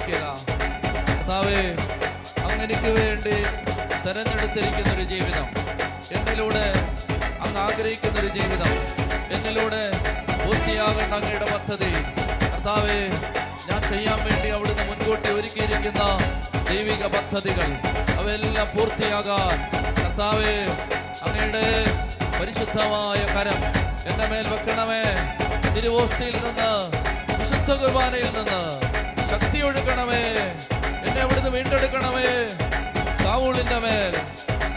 പ്രാർത്ഥിക്കുക. കർത്താവേ, അങ്ങനെക്ക് വേണ്ടി തെരഞ്ഞെടുത്തിരിക്കുന്ന ഒരു ജീവിതം, എന്നിലൂടെ അങ്ങ് ആഗ്രഹിക്കുന്ന ഒരു ജീവിതം, എന്നിലൂടെ പൂർത്തിയാകേണ്ട അങ്ങയുടെ പദ്ധതി കർത്താവേ, ഞാൻ ചെയ്യാൻ വേണ്ടി അവിടുന്ന് മുൻകൂട്ടി ഒരുക്കിയിരിക്കുന്ന ദൈവിക പദ്ധതികൾ അവയെല്ലാം പൂർത്തിയാകാൻ കർത്താവേ, അങ്ങയുടെ പരിശുദ്ധമായ കരം എൻ്റെ മേൽ വെക്കണമേ. തിരുവോസ്തിയിൽ നിന്ന്, വിശുദ്ധ കുർബാനയിൽ നിന്ന് ശക്തി ഒഴുകണമേ. എന്നെ അവിടുന്ന് വീണ്ടെടുക്കണമേ. സാവൂളിന്റെ മേൽ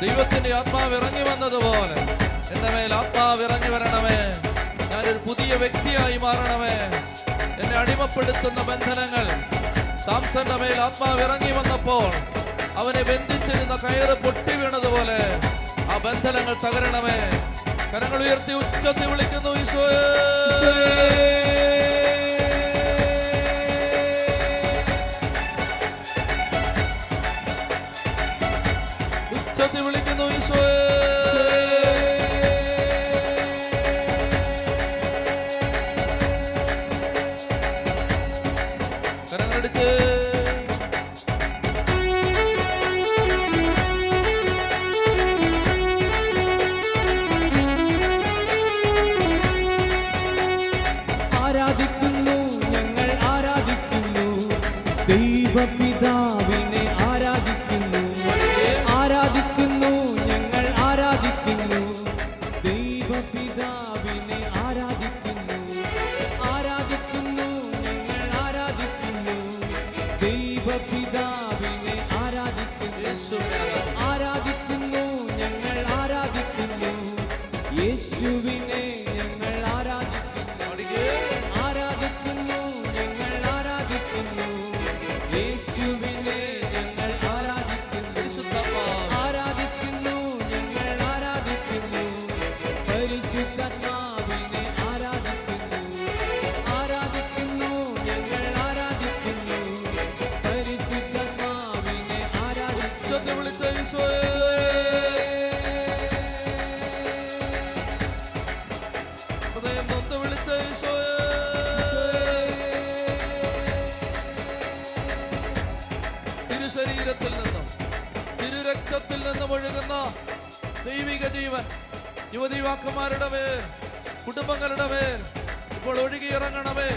ദൈവത്തിന്റെ ആത്മാവ് ഇറങ്ങി വന്നതുപോലെ എൻ്റെ മേൽ ആത്മാവ് ഇറങ്ങി വരണമേ. ഞാനൊരു പുതിയ വ്യക്തിയായി മാറണമേ. എന്നെ അടിമപ്പെടുത്തുന്ന ബന്ധനങ്ങൾ, സാംസന്റെ മേൽ ആത്മാവ് ഇറങ്ങി വന്നപ്പോൾ അവനെ ബന്ധിച്ചിരുന്ന കയറ് പൊട്ടി വീണതുപോലെ ആ ബന്ധനങ്ങൾ തകരണമേ. കരങ്ങൾ ഉയർത്തി ഉച്ചത്തിൽ വിളിക്കുന്നു ഈശോയേ. ഉച്ചത്തിൽ വിളിക്കുന്നു ഈശോയേ. കരങ്ങളടിച്ച്
ആരാധിക്കുന്നു, ഞങ്ങൾ ആരാധിക്കുന്നു ദൈവപിതാവിനെ ആരാധിക്കുന്നു. ആരാധിക്കുന്നു, ഞങ്ങൾ ആരാധിക്കുന്നു ദൈവപിതാവിനെ ആരാധിക്കുന്നു. ആരാധിക്കുന്നു, ഞങ്ങൾ ആരാധിക്കുന്നു ദൈവപിതാവിനെ ആരാധിക്കുന്നു. ആരാധിക്കുന്നു, ഞങ്ങൾ ആരാധിക്കുന്നു യേശുവിനെ ഞങ്ങൾ ആരാധിക്കുന്നു. ആരാധിക്കുന്നു, ഞങ്ങൾ ആരാധിക്കുന്നു യേശുവിനെ ഞങ്ങൾ ആരാധിക്കുന്നു. ആരാധിക്കുന്നു, ഞങ്ങൾ ആരാധിക്കുന്നു പരിശുദ്ധാത്മാവിനെ ആരാധിക്കുന്നു. ആരാധിക്കുന്നു, ഞങ്ങൾ ആരാധിക്കുന്നു പരിശുദ്ധാത്മാവിനെ ആരാധിക്കുന്നു.
വിളിച്ച ഈശോയേ. ഹൃദയം നൊന്ത് വിളിച്ച ഈശോയേ. തിരുശരീരത്തിൽ നിന്നും തിരുരക്തത്തിൽ നിന്നും ഒഴുകുന്ന ദൈവിക ജീവൻ യുവതിവാക്കന്മാരുടെ മേൽ, കുടുംബങ്ങളുടെ മേൽ ഇപ്പോൾ ഒഴുകിയിറങ്ങണമേ.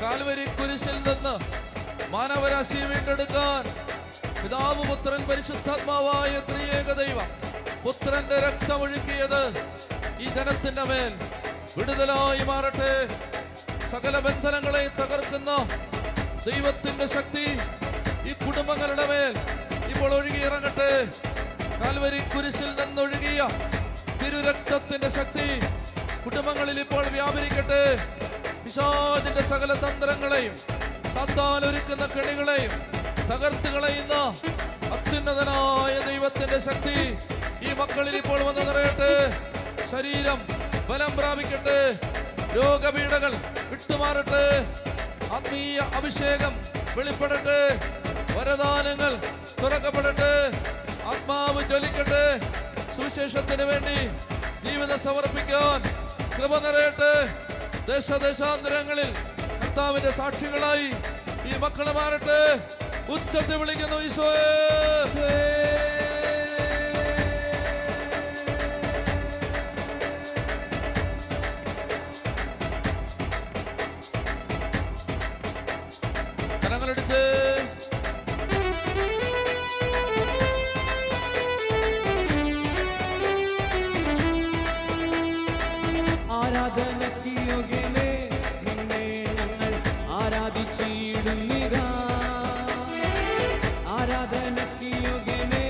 കാൽവരി കുരിശിൽ നിന്ന് മാനവരാശിയെ വീണ്ടെടുക്കാൻ പിതാവ്, പുത്രൻ, പരിശുദ്ധാത്മാവായ ത്രിയേക ദൈവം പുത്രന്റെ രക്തം ഒഴുക്കിയത് ഈ ജനത്തിന്റെ മേൽ വിടുതലായി മാറട്ടെ. സകല ബന്ധനങ്ങളെ തകർക്കുന്ന ദൈവത്തിന്റെ ശക്തി ഈ കുടുംബങ്ങളുടെ മേൽ ഇപ്പോൾ ഒഴുകിയിറങ്ങട്ടെ. കാൽവരി കുരിശിൽ നിന്നൊഴുകിയ തിരുരക്തത്തിന്റെ ശക്തി കുടുംബങ്ങളിൽ ഇപ്പോൾ വ്യാപരിക്കട്ടെ. പിശാചിന്റെ സകല തന്ത്രങ്ങളെയും സാത്താൻ ഒരുക്കുന്ന കെണികളെയും തകർത്ത് കളയുന്ന അത്യുന്നതനായ ദൈവത്തിന്റെ ശക്തി ഈ മക്കളിൽ ഇപ്പോൾ വന്ന് നിറയട്ടെ. ശരീരം ബലം പ്രാപിക്കട്ടെ. രോഗപീഠകൾ വിട്ടുമാറട്ടെ. ആത്മീയ അഭിഷേകം വെളിപ്പെടട്ടെ. വരദാനങ്ങൾ തുറക്കപ്പെടട്ടെ. ആത്മാവ് ജ്വലിക്കട്ടെ. സുവിശേഷത്തിന് വേണ്ടി ജീവിതം സമർപ്പിക്കാൻ കൃപ നിറയട്ടെ. ദേശദേശാന്തരങ്ങളിൽ കർത്താവിന്റെ സാക്ഷികളായി ഈ മക്കളെ മാറട്ടെ. ഉച്ചത്തിൽ വിളിക്കുന്നു ഈശോയേ. കരങ്ങളടിച്ച്
ആരാധനയ്ക്ക് യോഗ്യനേ, നിന്നെ ഞങ്ങൾ ആരാധിച്ചിടുന്നിതാ. ആരാധനയ്ക്ക് യോഗ്യനേ,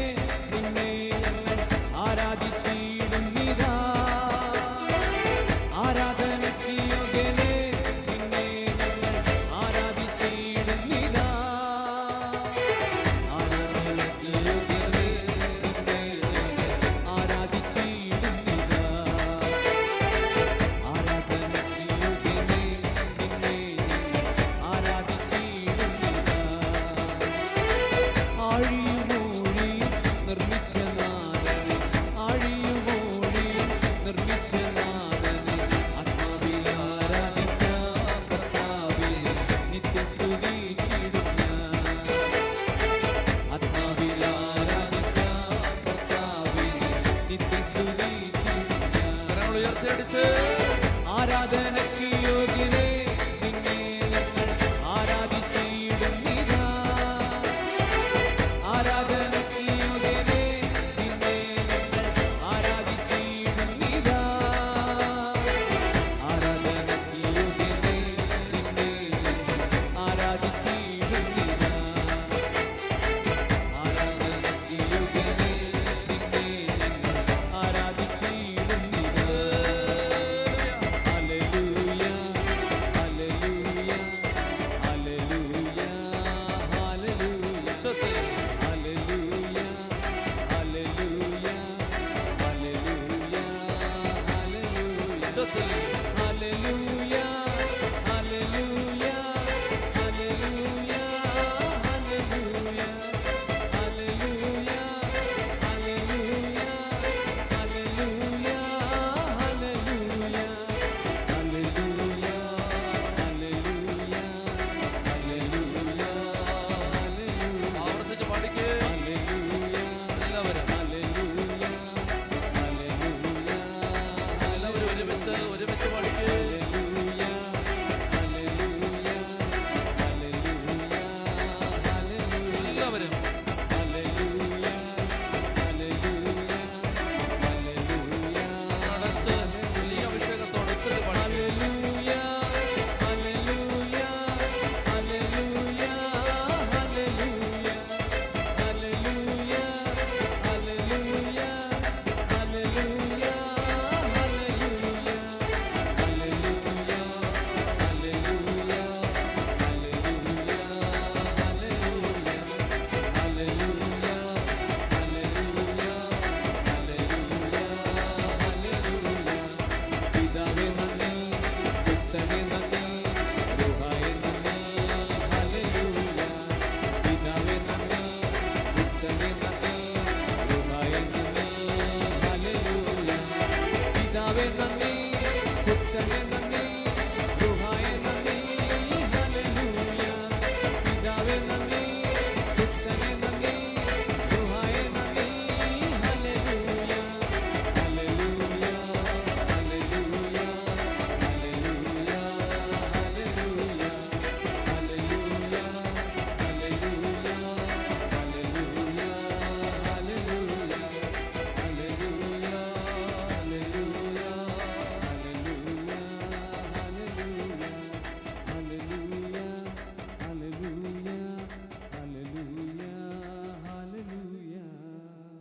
ഉച്ചത്തിൽ
hallelujah hallelujah hallelujah hallelujah hallelujah hallelujah hallelujah hallelujah hallelujah hallelujah hallelujah
ആവർത്തിച്ച് പാടിക്കേ എല്ലാവരും എല്ലാവരും ഒരുമിച്ച് പാടിക്കേ. എല്ലാവരും അടച്ച് വലിയ അഭിഷേകത്തോടെ ഉച്ചത്തിൽ പാടിക്കേ.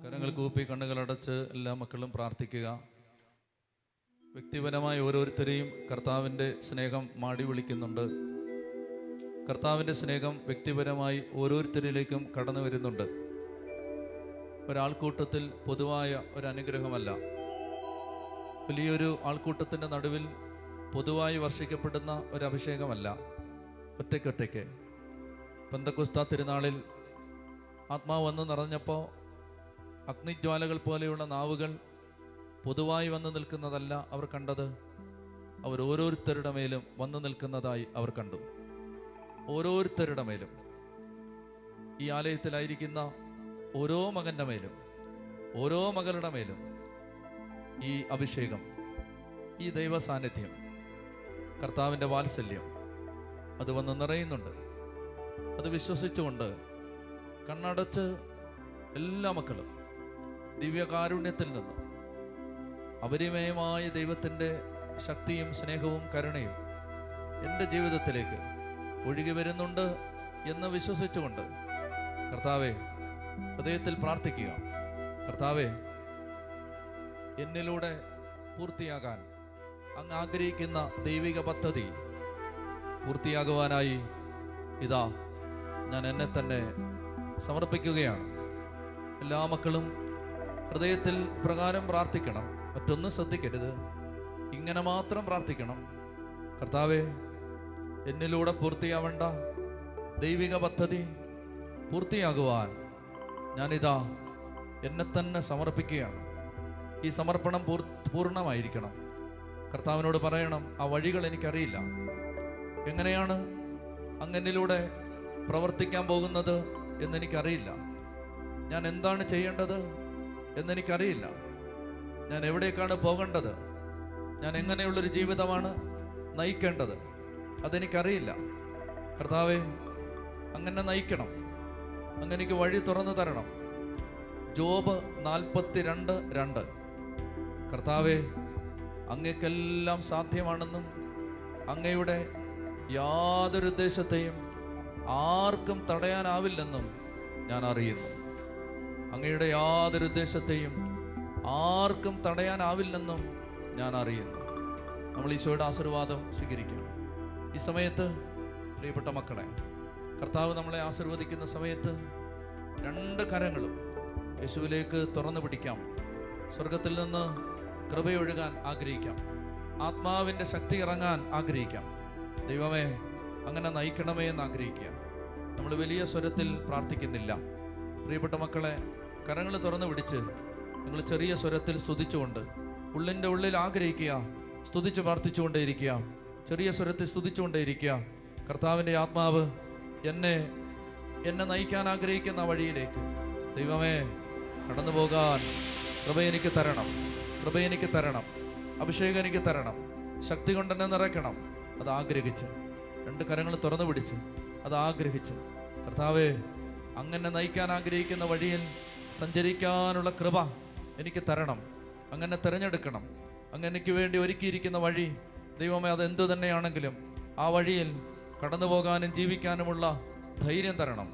കരങ്ങൾ കൂപ്പി കണ്ണുകൾ അടച്ച് എല്ലാ മക്കളും പ്രാർത്ഥിക്കുക. വ്യക്തിപരമായി ഓരോരുത്തരെയും കർത്താവിൻ്റെ സ്നേഹം മാടി വിളിക്കുന്നുണ്ട്. കർത്താവിൻ്റെ സ്നേഹം വ്യക്തിപരമായി ഓരോരുത്തരിലേക്കും കടന്നു വരുന്നുണ്ട്. ഒരാൾക്കൂട്ടത്തിൽ പൊതുവായ ഒരു അനുഗ്രഹമല്ല, വലിയൊരു ആൾക്കൂട്ടത്തിൻ്റെ നടുവിൽ പൊതുവായി വർഷിക്കപ്പെടുന്ന ഒരു അഭിഷേകമല്ല, ഒറ്റയ്ക്കൊറ്റയ്ക്ക്. പെന്തക്കോസ്താ തിരുനാളിൽ ആത്മാവ് വന്ന് നിറഞ്ഞപ്പോൾ അഗ്നിജ്വാലകൾ പോലെയുള്ള നാവുകൾ പൊതുവായി വന്നു നിൽക്കുന്നതല്ല അവർ കണ്ടത്, അവർ ഓരോരുത്തരുടെ മേലും വന്നു നിൽക്കുന്നതായി അവർ കണ്ടു. ഓരോരുത്തരുടെ മേലും, ഈ ആലയത്തിലായിരിക്കുന്ന ഓരോ മകൻ്റെ മേലും ഓരോ മകളുടെ മേലും ഈ അഭിഷേകം, ഈ ദൈവ സാന്നിധ്യം, കർത്താവിൻ്റെ വാത്സല്യം അത് വന്ന് നിറയുന്നുണ്ട്. അത് വിശ്വസിച്ചുകൊണ്ട് കണ്ണടച്ച് എല്ലാ മക്കളും ദിവ്യകാരുണ്യത്തിൽ നിന്ന് അപരിമയമായ ദൈവത്തിൻ്റെ ശക്തിയും സ്നേഹവും കരുണയും എൻ്റെ ജീവിതത്തിലേക്ക് ഒഴുകി വരുന്നുണ്ട് എന്ന് വിശ്വസിച്ചുകൊണ്ട് കർത്താവെ ഹൃദയത്തിൽ പ്രാർത്ഥിക്കുക. കർത്താവെ, എന്നിലൂടെ പൂർത്തിയാകാൻ അങ്ങ് ആഗ്രഹിക്കുന്ന ദൈവിക പദ്ധതി പൂർത്തിയാകുവാനായി ഇതാ ഞാൻ എന്നെ തന്നെ സമർപ്പിക്കുകയാണ്. എല്ലാ മക്കളും ഹൃദയത്തിൽ പ്രകാരം പ്രാർത്ഥിക്കണം, മറ്റൊന്നും ശ്രദ്ധിക്കരുത്, ഇങ്ങനെ മാത്രം പ്രാർത്ഥിക്കണം. കർത്താവെ, എന്നിലൂടെ പൂർത്തിയാവേണ്ട ദൈവിക പദ്ധതി പൂർത്തിയാകുവാൻ ഞാനിതാ എന്നെ തന്നെ സമർപ്പിക്കുകയാണ്. ഈ സമർപ്പണം പൂർണ്ണമായിരിക്കണം. കർത്താവിനോട് പറയണം, ആ വഴികൾ എനിക്കറിയില്ല, എങ്ങനെയാണ് അങ്ങനിലൂടെ പ്രവർത്തിക്കാൻ പോകുന്നത് എന്നെനിക്കറിയില്ല, ഞാൻ എന്താണ് ചെയ്യേണ്ടത് എന്നെനിക്കറിയില്ല, ഞാൻ എവിടേക്കാണ് പോകേണ്ടത്, ഞാൻ എങ്ങനെയുള്ളൊരു ജീവിതമാണ് നയിക്കേണ്ടത് അതെനിക്കറിയില്ല. കർത്താവെ, അങ്ങനെ നയിക്കണം, അങ്ങനെനിക്ക് വഴി തുറന്നു തരണം. ജോബ് 42:2. കർത്താവെ, അങ്ങേക്കെല്ലാം സാധ്യമാണെന്നും അങ്ങയുടെ യാതൊരു ഉദ്ദേശത്തെയും ആർക്കും തടയാനാവില്ലെന്നും ഞാൻ അറിയുന്നു. അങ്ങയുടെ യാതൊരു ഉദ്ദേശത്തെയും ആർക്കും തടയാനാവില്ലെന്നും ഞാൻ അറിയുന്നു. നമ്മൾ ഈശോയുടെ ആശീർവാദം സ്വീകരിക്കണം. ഈ സമയത്ത് പ്രിയപ്പെട്ട മക്കളെ, കർത്താവ് നമ്മളെ ആശീർവദിക്കുന്ന സമയത്ത് 2 കരങ്ങളും യേശുവിലേക്ക് തുറന്നു പിടിക്കാം. സ്വർഗത്തിൽ നിന്ന് കൃപയൊഴുകാൻ ആഗ്രഹിക്കാം. ആത്മാവിൻ്റെ ശക്തി ഇറങ്ങാൻ ആഗ്രഹിക്കാം. ദൈവമേ അങ്ങനെ നയിക്കണമേ എന്ന് ആഗ്രഹിക്കുക. നമ്മൾ വലിയ സ്വരത്തിൽ പ്രാർത്ഥിക്കുന്നില്ല. പ്രിയപ്പെട്ട മക്കളെ, കരങ്ങൾ തുറന്നു പിടിച്ച് നിങ്ങൾ ചെറിയ സ്വരത്തിൽ സ്തുതിച്ചുകൊണ്ട് ഉള്ളിൻ്റെ ഉള്ളിൽ ആഗ്രഹിക്കുക, സ്തുതിച്ച് പ്രാർത്ഥിച്ചുകൊണ്ടേയിരിക്കുക, ചെറിയ സ്വരത്തിൽ സ്തുതിച്ചുകൊണ്ടേയിരിക്കുക. കർത്താവിൻ്റെ ആത്മാവ് എന്നെ നയിക്കാൻ ആഗ്രഹിക്കുന്ന വഴിയിലേക്ക് ദൈവമേ കടന്നു പോകാൻ കൃപ എനിക്ക് തരണം, കൃപ എനിക്ക് തരണം, അഭിഷേകം എനിക്ക് തരണം, ശക്തി കൊണ്ട് എന്നെ നിറയ്ക്കണം. അത് ആഗ്രഹിച്ച് 2 കരങ്ങൾ തുറന്നു പിടിച്ച് അത് ആഗ്രഹിച്ച് കർത്താവേ അങ്ങനെ നയിക്കാൻ ആഗ്രഹിക്കുന്ന വഴിയിൽ സഞ്ചരിക്കാനുള്ള കൃപ എനിക്ക് തരണം, അങ്ങനെ തിരഞ്ഞെടുക്കണം. അങ്ങനെ എനിക്ക് വേണ്ടി ഒരുക്കിയിരിക്കുന്ന വഴി ദൈവമേ അതെന്തു തന്നെയാണെങ്കിലും ആ വഴിയിൽ കടന്നു പോകാനും ജീവിക്കാനുമുള്ള ധൈര്യം തരണം,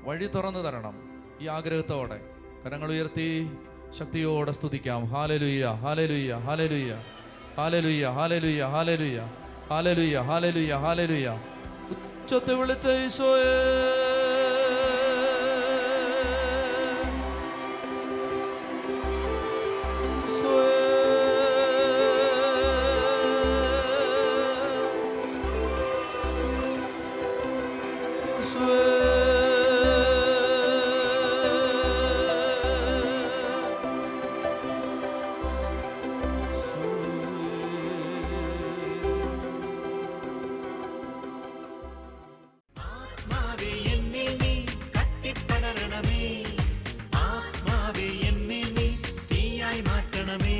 വഴി തുറന്നു തരണം. ഈ ആഗ്രഹത്തോടെ കരങ്ങൾ ഉയർത്തി ശക്തിയോടെ സ്തുതിക്കാം. Hallelujah, hallelujah, hallelujah, hallelujah, hallelujah, hallelujah, hallelujah, hallelujah, hallelujah. ഉച്ചത്തിൽ വിളിച്ച ഈശോയേ,
ആത്മാവേ എന്നിൽ നീ കത്തിപ്പടരണമേ, ആത്മാവേ എന്നെ നീ തീയായി മാറ്റണമേ.